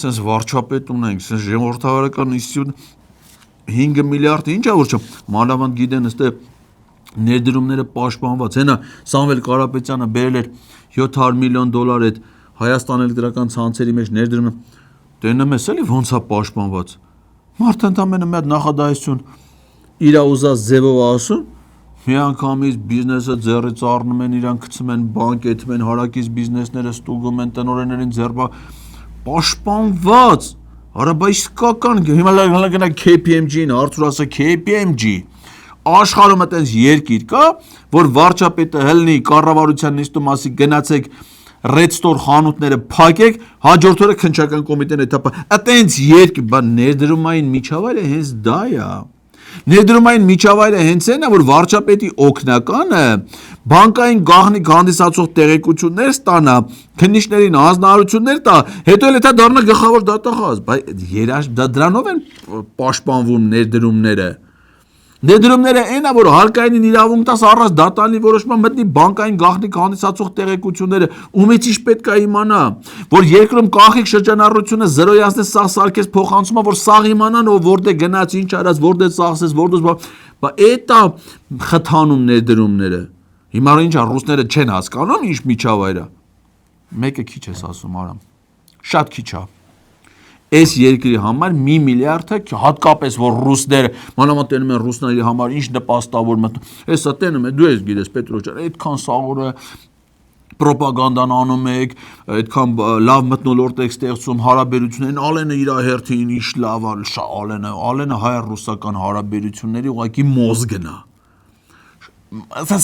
սենց վարչապետ ունենք սենց ժողովրդավարական ինստիտուտ 5 միլիարդ ինչ է որ չէ մանավանդ գիտեն ըստե ներդրումները պաշտպանված հենա Սամվել Կարապետյանը բերել էր 700 միլիոն դոլար այդ Հայաստան էլեկտրական ցանցերի մեջ ներդրումը տենեմ ես էլի ոնց է պաշտպանված մարդը ընդամենը մի հատ նախադասություն իր ուզած ձևով ասում միանգամից բիզնեսը ձեռից առնում են իրան գցում են բանկետում են հարակից բիզնեսները ստուգում են տնօրեններին ձեռբա պաշտպանված արա բա իսկական հիմա գնա KPMG-ին հարցուր ասա KPMG աշխարհում այտենց երկիր կա, որ վարչապետը հելնի կառավարության նիստում ասի գնացեք Red Store խանութները փակեք, հաջորդ օրը քննչական կոմիտեն էտապը այտենց երկիր, բան ներդրումային միջավայրը հենց դա է։ Ներդրումային միջավայրը հենց այն է, որ վարչապետի օգնականը բանկային գաղտնիք հանդիսացող տեղեկություններ ստանա, քննիչներին հանձնարարություններ տա, հետո էլ դա դառնա գլխավոր դատախազ, բայց դրանով են պաշտպանվում ներդրումները։ Ներդրումները այն է, որ հարկային իրավունք տաս առանց դատանի որոշման մտնի բանկային գաղտնիք հանդիսացող տեղեկությունները, ումից ինչ պետք է իմանա, որ երկրում կախիկ շրջանառությունը 0-ից սաղ սարքես փոխանցումը, որ սաղ իմանան, ով որտեղ գնաց, ինչ արած, որտեղ ծախսես, որտեղ էդ է խթանում ներդրումները։ Հիմա ինչ է, ռուսները չեն հասկանում ինչ միջավայր է։ Մեկը քիչ ես ասում, Արամ։ Շատ քիչ է։ Այս երկրի համար 1 միլիարդը հատկապես որ ռուսները մանավանդ տենում են ռուսների համար ինչ նպաստավոր մտնում հեսա տենում է դու ես գիտես Պետրո ջան այդքան սաղորը պրոպագանդան անում եք այդքան լավ մթնոլորտ եք ստեղծում հարաբերություններին ալենը իր հերթին ինչ լավ ալենը հայ-ռուսական հարաբերությունների ուղղակի մոզգն է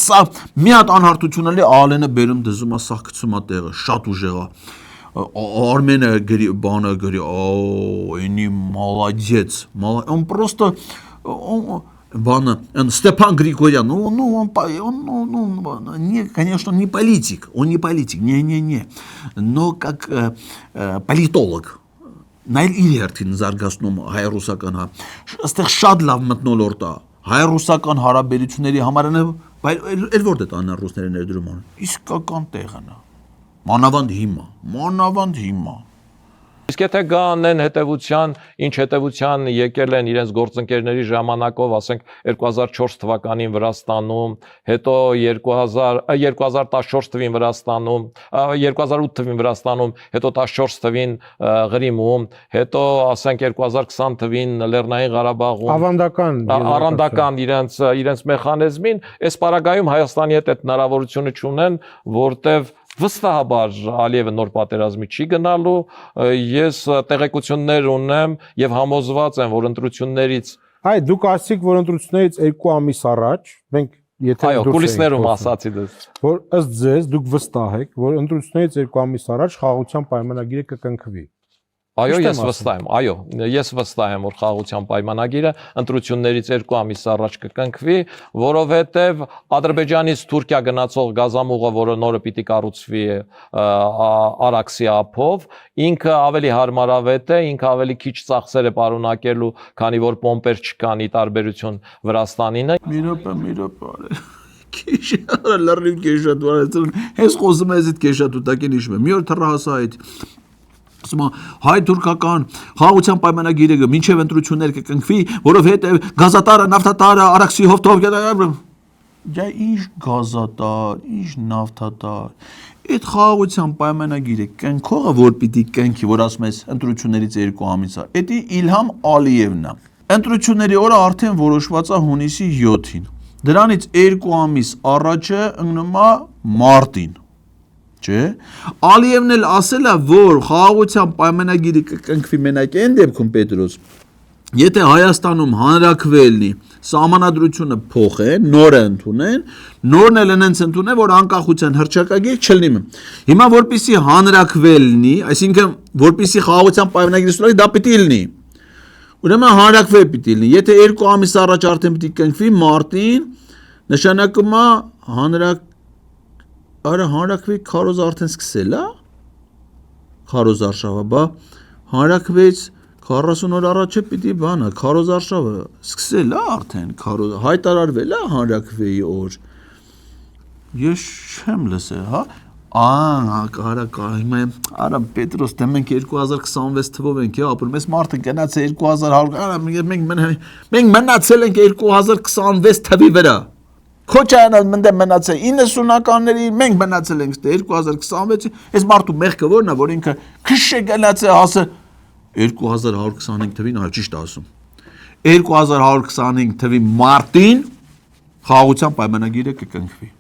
սա մի հատ անհարթություն էլի ալենը բերում դզում է սա գցում է տեղը շատ ուժեղ է Армена бана говорит, они молодец, он просто бана, Степан Григорьян, он, конечно, не политик, не, но как политолог. Նայել իր հերթին զարգացնում հայ-ռուսական այստեղ շատ լավ մթնոլորտ է հայ-ռուսական հարաբերությունների համար էլ որտե տանա ռուսները ներդրում ան իսկական տեղն է մանավանդ հիմա Իսկ եթե գանեն հետևության, ինչ հետևության եկել են իրենց գործընկերների ժամանակով, ասենք 2004 թվականին Վրաստանում, հետո 2014 թվին Վրաստանում, 2008 թվին Վրաստանում, հետո 14 թվին Ղրիմում, հետո ասենք 2020 թվին Լեռնային Ղարաբաղում, առանդական իրենց մեխանիզմին, այս պարագայում Հայաստանի հետ այդ հնարավորությունը չունեն, որտեվ Վստահաբար Ալիևը նոր պատերազմի չի գնալու, ես տեղեկություններ ունեմ եւ համոզված եմ, որ ընտրություններից Այ դուք ասիք, որ ընտրություններից 2 ամիս առաջ մենք եթե Այո, կուլիսներում ասացի դες որ ըստ ձեզ դուք վստահ եք, որ ընտրություններից 2 ամիս առաջ խաղաղության պայմանագիրը կկնքվի Այո, ես վստահ եմ, որ խաղաղության պայմանագիրը ընտրություններից 2 ամիս առաջ կկնքվի, որովհետև Ադրբեջանից Թուրքիա գնացող գազամուղը, որը նորը պիտի կառուցվի Արաքսի ափով, ինքը ավելի հարմարավետ է, ինքը ավելի քիչ ծախսեր է պարունակելու, քանի որ պոմպեր չկան ի տարբերություն Վրաստանին։ Մի րոպե, քիչ լրիվ քեշատ վարեցին, հես խոսում ես այդ քեշատուտակին հիշում եմ, մի օր թռահասա այդ հայ-թուրքական խաղաղության պայմանագիրը մինչև ընտրություններ կկնքվի, որովհետև գազատարը, նավթատարը, Արաքսի հովտով Դա ինչ գազատար, ինչ նավթատար Այդ խաղաղության պայմանագիրը կնքողը, որ պիտի կնքի, որ ասում ես ընտրություններից 2 ամիս է, դա Իլհամ Ալիևն է Ընտրությունների օրը արդեն որոշված է հունիսի 7-ին Դրանից 2 ամիս առաջը ընկնում է մարտին Չէ Ալիևն էլ ասել է որ խաղաղության պայմանագիրը կկնքվի մենակ այն դեպքում Պետրոս եթե Հայաստանում հանրաքվելնի սահմանադրությունը փոխեն նորը ընդունեն նորն էլ այնց ընդունեն որ անկախության հռչակագիր չլինի հիմա որպեսի հանրաքվելնի այսինքն որպեսի խաղաղության պայմանագիրը ստորի դա պիտի լինի ուրեմն հանրաքվել պիտի լինի եթե 2 ամիս առաջ արդեն պիտի կնքվի մարտին նշանակում է Արա հանրաքվի քարոզ արդեն սկսել է քարոզ արշավը բա հանրաքվից 40 օր առաջ պիտի բանը քարոզ արշավը սկսել է արդեն քարոզ հայտարարվել է հանրաքվեի օր ես չեմ լսել հա Արա Պետրոս դե մենք 2026 թվով ենք ապրում ես մարդը գնաց 2100 արա մենք մնացել ենք 2026 թվի վրա Քոչայանը մնացել 90-ականների մենք մնացել ենք 2026-ի այս մարդու մեղքը որն է որ ինքը քշ է գնացել հասը 2125 թվին այո ճիշտ ասում 2125 թվի մարտին խաղաղության պայմանագիրը կկնքվի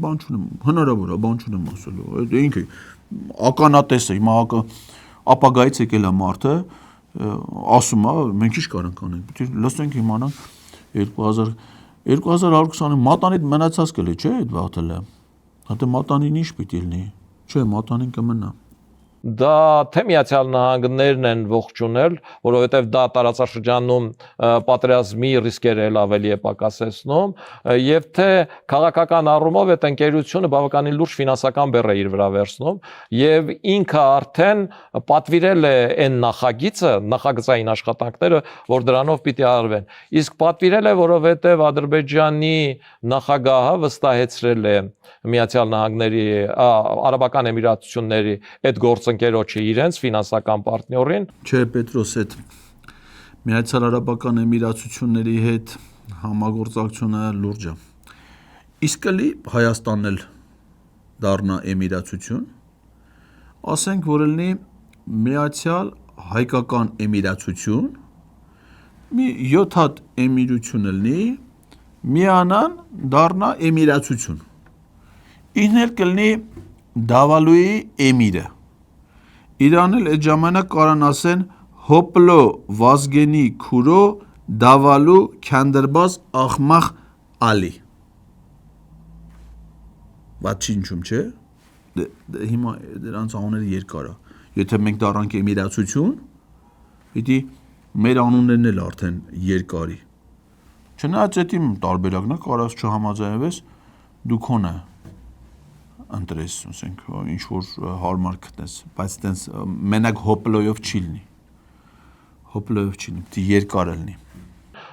Բան չունեմ հնարավոր է բան չունեմ ասելու այդ ինքը ականատես է հիմա ապագայից եկել է մարդը ասում է մենք ինչ կարանք անենք լսենք իմանանք 2120 մատանիդ մնացած կլի, չէ՞ այդ վաղտելը։ Հատե մատանին ինչ պիտի լինի։ Չէ, մատանին կմնա։ Դա թե Միացյալ Նահանգներն են ողջունել, որովհետև դա տարածաշրջանում պատերազմի ռիսկերը էլ ավելի է պակասեցնում, եւ թե քաղաքական առումով այդ ընկերությունը բավականին լուրջ ֆինանսական բեռ է իր վրա վերցնում, եւ ինքը արդեն պատվիրել է այն նախագիծը, նախագծային աշխատանքները, որ դրանով պիտի արվեն։ Իսկ պատվիրել է, որովհետև Ադրբեջանի նախագահը վստահեցրել է Միացյալ Նահանգների, Արաբական Էմիրությունների այդ գործընկերոջը իրենց ֆինանսական պարտներին։ Չէ, Պետրոս, այդ Միացյալ Արաբական Էմիրությունների հետ համագործակցությունը լուրջ է։ Իսկ էլի Հայաստանն էլ դառնա Էմիրացություն, ասենք որ լինի Միացյալ Հայկական Էմիրացություն, մի 7 հատ էմիրություն լինի, միանան դառնա Էմիրացություն։ Ինքն էլ կլինի Դավալուի էմիրը։ Իրան էլ այդ ժամանակ կարան ասեն հոպլո վազգենի քուրո Դավալու քանդրբազ ախմախ ալի։ Բաց ինչում չէ։ Հիմա դրանց անունները երկար է։ Եթե մենք դառնանք Էմիրացություն, պիտի մեր անուններն էլ արդեն երկարի։ Չնայած այդ իմ տարբերակն է, կարաս չհամաձայնվես, դու քոնը ընտրես, ասենք, ինչ որ հարմար գտնես, բայց այտենց մենակ հոպլոյով չի լինի։ Հոպլոյով չի լինի, պիտի երկար լինի։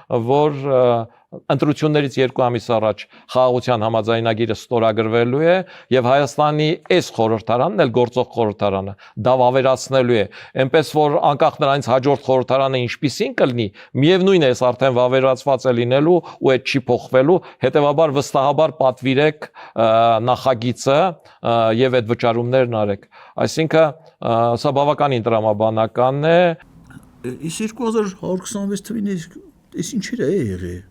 Որ ընտրություններից 2 ամիս առաջ խաղաղության համաձայնագիրը ստորագրվելու է եւ Հայաստանի այս խորհրդարանն էլ գործող խորհրդարանը դա վավերացնելու է, այնպես որ անկախ նրանից հաջորդ խորհրդարանը ինչպիսին կլինի, միևնույն է, այս արդեն վավերացված է լինելու ու այդ չի փոխվելու, հետեւաբար վստահաբար պատվիրեք նախագիծը եւ այդ վճարումներն արեք։ Այսինքն սա բավականին տրամաբանական է։ Իսկ 2126 թվին այս ինչեր է եղել։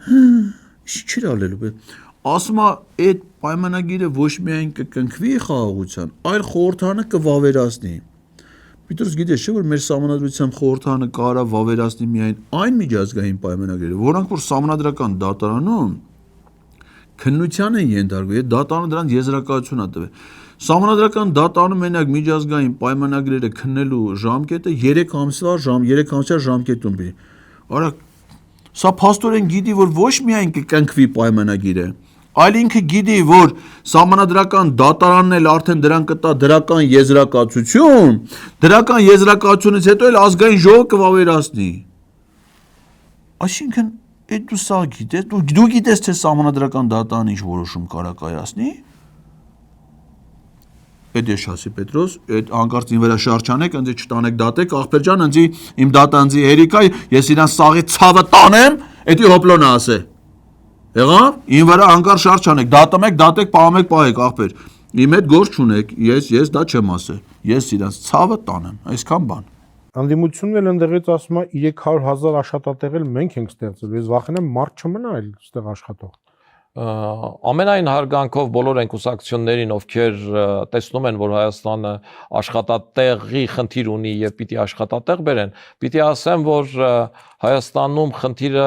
Ինչ էր ալելու։ Ասում է այդ պայմանագիրը ոչ միայն կկնքվի խաղաղության, այլ խորհրդարանը կվավերացնի։ Պետրոս գիտես չէ՞ որ մեր սահմանադրությամբ խորհրդարանը կարա վավերացնի միայն այն միջազգային պայմանագրերը, որոնք որ սահմանադրական դատարանում քննության են ենթարկվել, եւ դատարանը դրանց եզրակացություն է տվել։ Սահմանադրական դատարանում մենակ միջազգային պայմանագրերը քննելու ժամկետը 3 ամսվա ժամկետում բերի։ Արա սա փաստորեն գիտի, որ ոչ միայն կկնքվի պայմանագիրը, այլ ինքը գիտի, որ սահմանադրական դատարանն էլ արդեն դրան կտա դրական եզրակացություն, դրական եզրակացությունից հետո էլ ազգային ժողովը կվավերացնի։ Այսինքն, այդ դու սա գիտես, դու գիտես, թե սահմանադրական դատարանը ինչ որոշում կարա կայացնի։ Այդ է շասի Պետրոս, այդ հանկարծ ինձ վրա շարժանեք, ընձի չտանեք դատեք, աղբեր ջան, ընձի իմ դատանձի հերիքա, ես իրան սաղի ցավը տանեմ, էդի հոպլոնը ասե։ Եղավ, ինձ վրա հանկարծ շարժանեք, դատեք, պահեք, աղբեր։ Իմ հետ գործ չունեք, ես դա չեմ ասել։ Ես իրան ցավը տանեմ, այսքան բան։ Անդիմությունն էլ ընդեղից ասում է 300,000 աշխատատեղ էլ մենք ենք ստեղծել։ Ես վախենամ մարդ չմնա այլ ստեղ աշխատող։ Ամենայն հարգանքով բոլոր այն կուսակցություններին, ովքեր տեսնում են, որ Հայաստանը աշխատատեղի խնդիր ունի եւ պիտի աշխատատեղ բերեն, պիտի ասեմ, որ Հայաստանում խնդիրը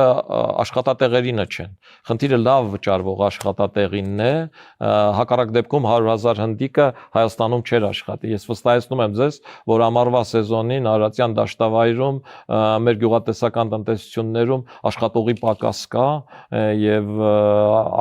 աշխատատեղերինը չեն։ Խնդիրը լավ վճարվող աշխատատեղինն է, հակառակ դեպքում 100,000 հնդիկը Հայաստանում չէր աշխատի։ Ես վստահեցնում եմ ձեզ, որ ամառվա սեզոնին Արարատյան դաշտավայրում մեր գյուղատնտեսական տնտեսություններում աշխատողի պակաս կա եւ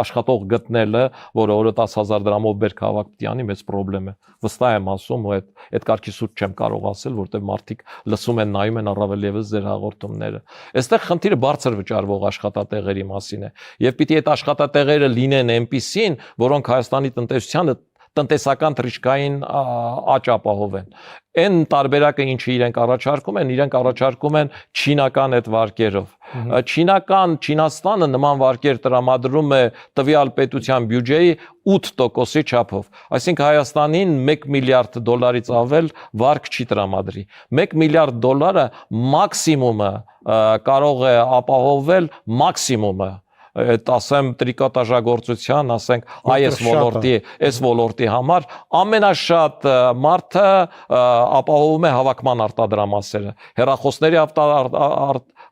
աշխատող գտնելը, որը օրը 10,000 դրամով բերք հավաք պիտի անի, մեծ խնդրեմ է։ Վստահ եմ ասում, ու այդ կարգի սուտ չեմ կարող ասել, որտեղ մարդիկ լսում են, նայում են առավել եւս ձեր հաղորդումները։ Այստեղ խնդիրը բարձր վճարվող աշխատատեղերի մասին է, եւ պիտի այդ աշխատատեղերը լինեն այնպիսին, որոնք Հայաստանի տնտեսությանը տնտեսական թռիչքային աճ ապահովեն։ Այն տարբերակը ինչը իրենք առաջարկում են չինական այդ վարկերով։ Չինաստանը նման վարկեր տրամադրում է տվյալ պետության բյուջեի 8%-ի չափով։ Այսինքն Հայաստանին 1 միլիարդ դոլարից ավել վարկ չի տրամադրի։ 1 միլիարդ դոլարը մաքսիմումը կարող է ապահովել մաքսիմումը այդ ասեմ տրիկոտաժագործության, ասենք այս ոլորտի համար ամենաշատ մարդը ապահովում է հավաքման արտադրամասերը, հեռախոսների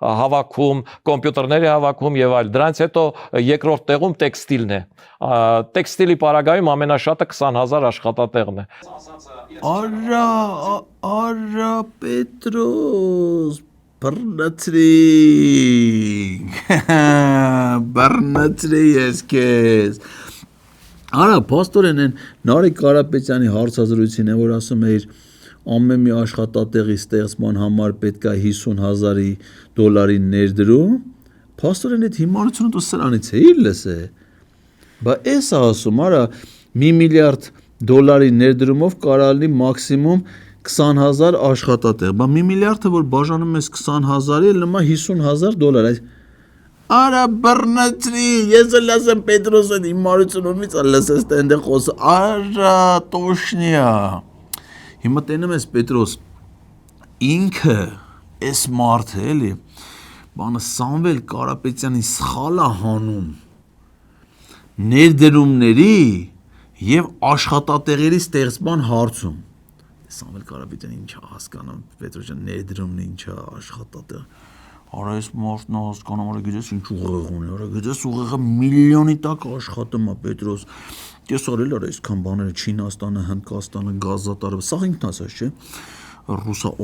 հավաքում, կոմպյուտերների հավաքում եւ այլ։ Դրանից հետո երկրորդ տեղում տեքստիլն է։ Տեքստիլի պարագայում ամենաշատը 20000 աշխատատեղն է։ Արա Պետրոս բռնացրի ես քեզ։ Արա փաստորեն են Նարեկ Կարապետյանի հարցազրույցին է որ ասում էր ամեն մի աշխատատեղի ստեղծման համար պետք է $50,000 ներդրում, փաստորեն այդ հիմարությունը դու սրանից էի լսե։ Բա էս ասում, արա $1 միլիարդ ներդրումով կարա լինի մաքսիմում 20,000 աշխատատեղ։ Բա 1 միլիարդը որ բաժանում ես 20,000-ի, նոմա $50,000։ Արա բռնացրի, ես էլ ասեմ Պետրոսը հիմարությունումից լսես տենդե խոս։ Արա տոշնիա։ Հիմա տենում ես Պետրոս, ինքը էս մարդը էլի, բանը Սամվել Կարապետյանի սխալա հանում ներդրումների եւ աշխատատեղերի ստեղծման հարցում։ Սամվել Կարապետյանը ինչա հասկանում, Պետրոսյան ներդրումն ինչա աշխատատեղ։ Արա այս մարդն հասկանում, արա գիտես ինչ ուղեղ ունի, արա գիտես ուղեղը միլիոնի տակ աշխատում է Պետրոս։ Ես արել արա այսքան բաները Չինաստանը, Հնդկաստանը, Գազատարը, սա ինքն ասած չէ։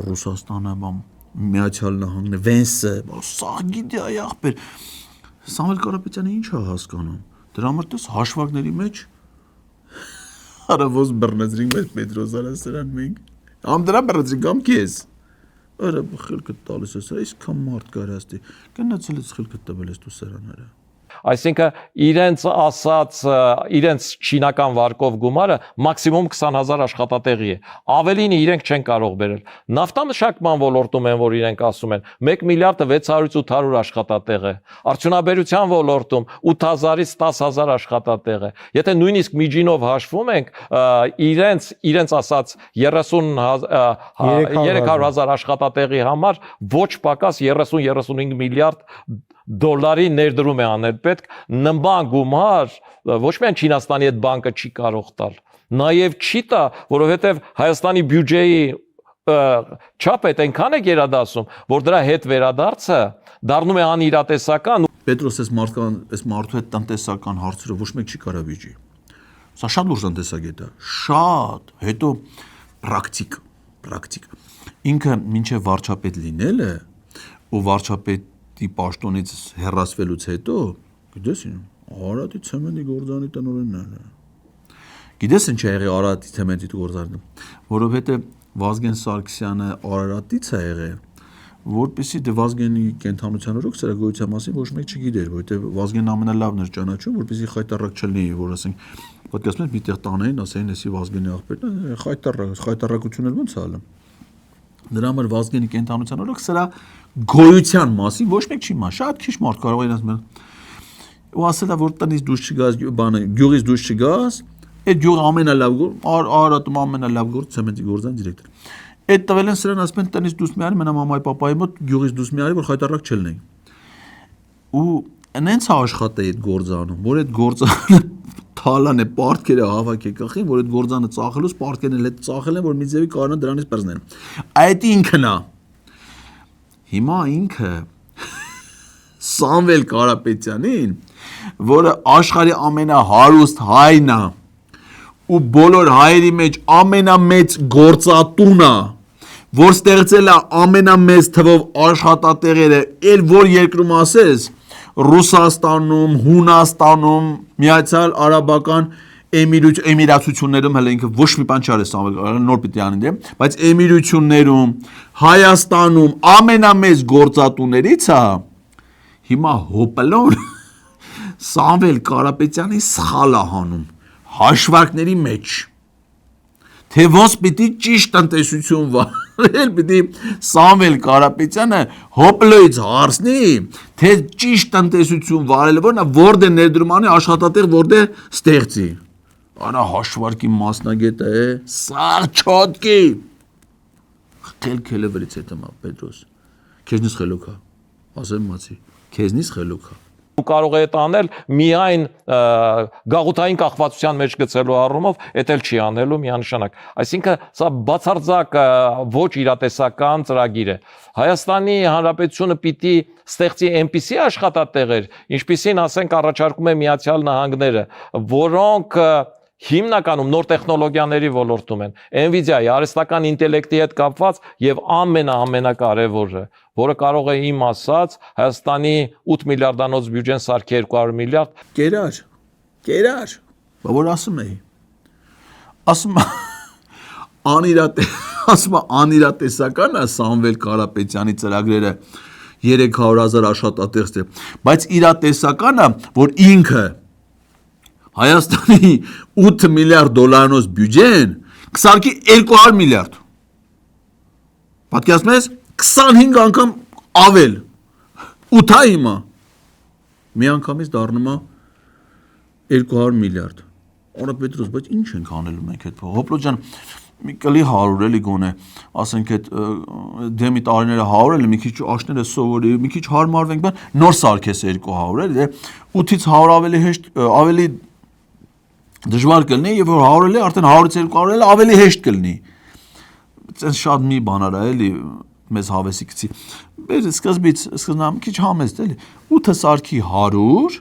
Ռուսաստանը, Միացյալ Նահանգները, Վենսը, սա գիտի այ ախպեր։ Սամվել Կարապետյանը ինչ է հասկանում։ Դրա համար դες հաշվարկների մեջ արա ոնց բռնեցրինք մեզ Պետրոս արա սրան մենք։ Ամ դրա բռնեցինք ամ քեզ։ Արա խելքը տալիս ես, այսքան մարդ կար աստի։ Գնացել ես խելքը տվել ես դու սրաները։ Այսինքն իրենց ասած իրենց չինական վարկով գումարը մաքսիմում 20,000 աշխատատեղի է։ Ավելին իրենք չեն կարող բերել։ Նավթամշակման ոլորտում են, որ իրենք ասում են 1 միլիարդը 600-800 աշխատատեղ է։ Արդյունաբերության ոլորտում 8,000-ից 10,000 աշխատատեղ է։ Եթե նույնիսկ միջինով հաշվում ենք, իրենց ասած 300,000 աշխատատեղի համար ոչ պակաս 30-35 միլիարդ $, ներդրում է անել պետք, նման գումար ոչ միայն Չինաստանի այդ բանկը չի կարող տալ, նաև չի տա, որովհետև Հայաստանի բյուջեի չափը այնքան է գերադասում, որ դրա հետ վերադարձը դառնում է անիրատեսական։ Պետրոս այս մարդու հետ տնտեսական հարցերը ոչ մեկ չի կարա վիճի։ Սա շատ լուրջ տնտեսագետ է, շատ, հետո պրակտիկ։ Ինքը մինչև վարչապետ լինելը ու վարչապետ պաշտոնից հեռացվելուց հետո, գիտես ինչ, Արարատի ցեմենտի գործարանի տնօրենն է։ Գիտես ինչ է եղել Արարատի ցեմենտի գործարանը, որովհետև Վազգեն Սարգսյանը Արարատից է եղել, որպեսզի դե Վազգենի կենթանության օրոք սրա գոյության մասին ոչ մեկ չգիտեր, որովհետև Վազգենն ամենալավն էր ճանաչում, որպեսզի խայտարակ չլինի, որ ասենք պատկերացնում եք միտեղ տանային, ասային, էսի Վազգենի աղբերն է, խայտարակությունն ոնց է ալը։ Դրա համար Վազգենի կենթանության օրոք սրա գոյության մասին ոչ մեկ չի մա, շատ քիչ մարդ կարող է ասել ու ասելա որ տնից դուրս չգաս, բանը գյուղից դուրս չգաս, այդ գյուղը ամենալավ Արարատում ամենալավ գործ ցեմենտի գործան դիրեկտոր։ Այդ տվել են սրան ասում են տնից դուրս մի արի, մենա մամայի պապայի մոտ գյուղից դուրս մի արի, որ խայտարակ չլինի։ Ու նենց է աշխատել այդ գործանում, որ այդ գործանը թալան է, պարտքերը հավաք է կախին, որ այդ գործանը ծախելուց պարտքերն էլ հետ ծախել են, որ մի ձևի կարողանա դրանից բռնեն։ Այդ ինքն է։ Հիմա ինքը Սամվել Կարապետյանին, որը աշխարհի ամենահարուստ հայն է ու բոլոր հայերի մեջ ամենամեծ գործատունը, որ ստեղծել է ամենամեծ թվով աշխատատեղերը, ել որ երկրում ասես, Ռուսաստանում, Հունաստանում, Միացյալ Արաբական Էմիրացություններում հələ ինքը ոչ մի բան չարես Սամվել նոր պիտի անեն դե, բայց Էմիրություններում, Հայաստանում ամենամեծ գործատուներից է հիմա հոպլոն Սամվել Կարապետյանի սխալ է հանում հաշվարկների մեջ թե ոնց պիտի ճիշտ տնտեսություն վարել պիտի Սամվել Կարապետյանը հոպլոից հարցնի թե ճիշտ տնտեսություն վարելը որն է որտե ներդրում անի աշխատատեղ որտե ստեղծի արա հաշվարկի մասնագետ է սա չոտկի խելքելը վրից հետո մա Պետրոս քեզնից խելոք է ասեմ մացի քեզնից խելոք է Ու կարող է դա անել միայն գաղութային կախվածության մեջ գցելու առումով, դա էլ չի անելու միանշանակ։ Այսինքն սա բացարձակ ոչ իրատեսական ծրագիր է։ Հայաստանի Հանրապետությունը պիտի ստեղծի այնպիսի աշխատատեղեր, ինչպիսին ասենք առաջարկում է Միացյալ Նահանգները, որոնք հիմնականում նոր տեխնոլոգիաների ոլորտում են, Nvidia-ի արհեստական ինտելեկտի հետ կապված եւ ամենակարևորը, որը կարող է իմ ասած Հայաստանի 8 միլիարդանոց բյուջեն սարքի 200 միլիարդ կերար, որ ասում էի, ասում անիրատեսական է Սամվել Կարապետյանի ծրագրերը 300,000 աշխատատեղ ստե, բայց իրատեսական է, որ ինքը Հայաստանի 8 միլիարդ դոլարանոց բյուջեն կսարքի 200 միլիարդ։ Պատկերացնում ես 25 անգամ ավել։ 8-ա հիմա։ Մի անգամից դառնում է 200 միլիարդ։ Արա Պետրոս, բայց ինչ ենք անելու մենք այդ փողը։ Հոպլոտ ջան, մի կլի 100 էլի գոնե, ասենք այդ դեմի տարիները 100 էլի, մի քիչ աշները սովորի, մի քիչ հարմարվենք, բան նոր սարքես 200 էլի, 8-ից 100 ավելի հեշտ, ավելի դժվար կլինի, եւ որ 100 էլի, արդեն 100-ից 200 էլի ավելի հեշտ կլինի։ Այս շատ մի բան արա էլի մեզ հավեսի գցի։ Բեր սկզբից մի քիչ համեստ էլի 8-ը սարքի 100,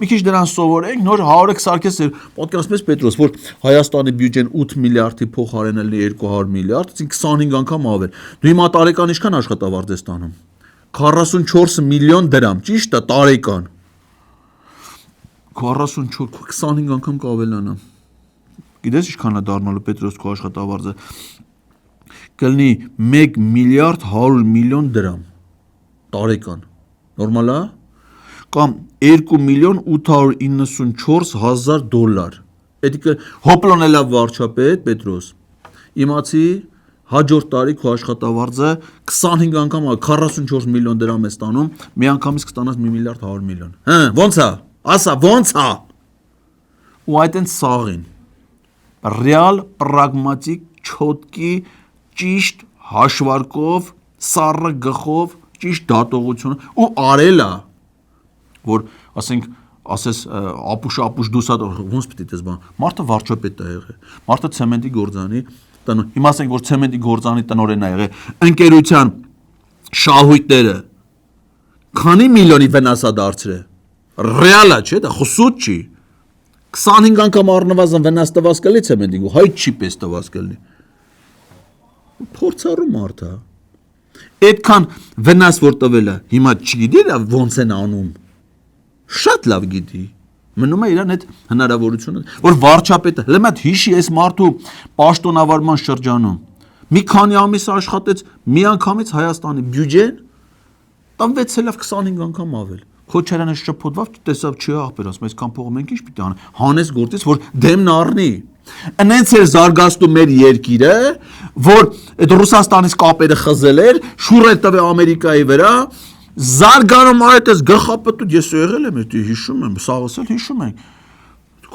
մի քիչ դրան սովորենք, նոր 100-ը կսարքես, պատկերացնում ես Պետրոս, որ Հայաստանի բյուջեն 8 միլիարդի փոխարենելն է 200 միլիարդ, այսինքն 25 անգամ ավել։ Դու հիմա տարեկան ինչքան աշխատավարձ ես ստանում։ 44 միլիոն դրամ, ճիշտ է, տարեկան։ 44, 25 անգամ կավելանա։ Գիտես ինչքան է դառնալու Պետրոս քո աշխատավարձը։ Կլինի 1 միլիարդ 100 միլիոն դրամ տարեկան։ Նորմալ է։ Կամ 2 միլիոն 894 հազար դոլար։ Էդիկը հոպլոն էլա վարչապետ Պետրոս։ Իմացի հաջորդ տարի քո աշխատավարձը 25 անգամ 44 միլիոն դրամ է ստանում, մի անգամից կստանաս 1 միլիարդ 100 միլիոն։ Հա, ո՞նց է։ Ասա, ո՞նց է։ Ու այդ են սաղին։ Ռեալ, պրագմատիկ, չոտկի, ճիշտ հաշվարկով, սառը գխով, ճիշտ դատողություն ու արել է, որ ասենք ասես ապուշ դուսա ոնց պիտի դες բան մարդը վարչապետ է եղել, մարդը ցեմենտի գործանի տնօրեն, հիմա ասենք որ ցեմենտի գործանի տնօրեն է եղել, ընկերության շահույթները քանի միլիոնի վնաս է դարձրել, ռեալ է, չէ՞, դա խոսուտ չի, 25 անգամ առնվազն վնաս տված կլի ցեմենտի, ու հայ չի պես տված կլի, փորձառու մարդ է, այդքան վնաս որ տվել է, հիմա չգիտի դա ոնց են անում, շատ լավ գիտի, մնում է իրան այդ հնարավորությունը, որ վարչապետը, հենց այդ հիշի այս մարդու պաշտոնավարման շրջանում, մի քանի ամիս աշխատեց, մի անգամից Հայաստանի բյուջեն, տանվեցել է 25 անգամ ավել, Քոչարյանը շփոթվավ, տեսավ չի աղբեր, ասում այսքան փողը մենք ինչ պիտի անենք, հանես գործից, որ դեմն առնի, ընենց էր զարգացնում մեր երկիրը, որ այդ Ռուսաստանից կապերը խզել էր, շուռ էր տվել Ամերիկայի վրա, զարգանում այդպես գլխապտուտ ես եղել եմ, դա հիշում եմ, սաղս էլ հիշում ենք։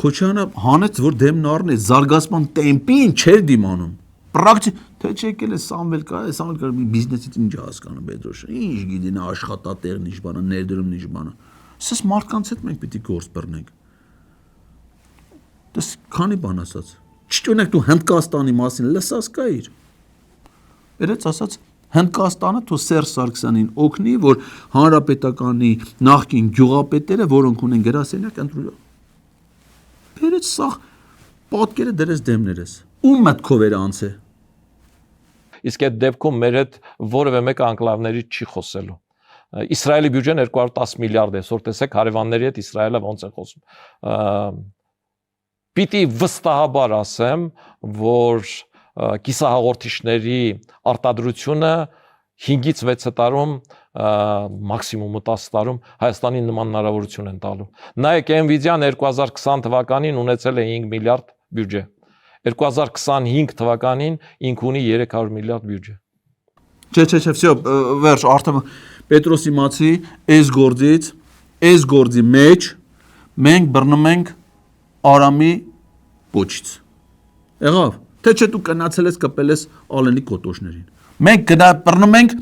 Քոչարյանը հանեց, որ դեմն առնի, զարգացման տեմպին չէր դիմանում։ Պրակտիկ թե չեկել է Սամվել կար մի բիզնեսից ինչ հասկանում Պետրոշը, ինչ գիտի նա աշխատատեղն ինչ բանը, ներդրումն ինչ բանը։ Սես մարդկանց հետ մենք պիտի գործ բռնենք։ Դες քանի բան ասած։ Չճունեք դու Հնդկաստանի մասին լսած կայիր։ Երեց ասած Հնդկաստանը թո Սերժ Սարգսյանին օգնի, որ հանրապետականի նախկին գյուղապետերը, որոնք ունեն գրասենյակ ընտրուլ։ Երեց սա պատկերը դրես դեմներես։ Ում մտքով էր անցե։ Իսկ այդ դեպքում մեր հետ որևէ մեկ անկլավներից չի խոսելու։ Իսրայելի բյուջեն 210 միլիարդ է, այսօր տեսեք հարևանների հետ Իսրայելը ոնց է խոսում։ Պիտի վստահաբար ասեմ, որ կիսահաղորդիչների արտադրությունը 5-ից 6 տարում, մաքսիմումը 10 տարում Հայաստանին նման հնարավորություն են տալու։ Նայեք Nvidia-ն 2020 թվականին ունեցել է 5 միլիարդ բյուջե։ 2025 թվականին ինք ունի 300 միլիարդ բյուջե։ Չէ, всё, վերջ, արդեն Պետրոս իմացի, այս գործի մեջ մենք բռնում ենք Արամի պոչից։ Եղավ, թե չէ դու կնացել ես կպել ես Ալենի կոտոշներին։ Մենք բռնում ենք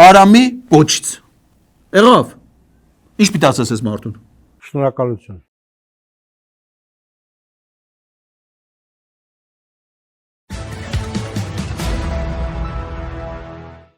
Արամի պոչից։ Եղավ։ Ինչ պիտի ասես այս մարդուն։ Շնորհակալություն։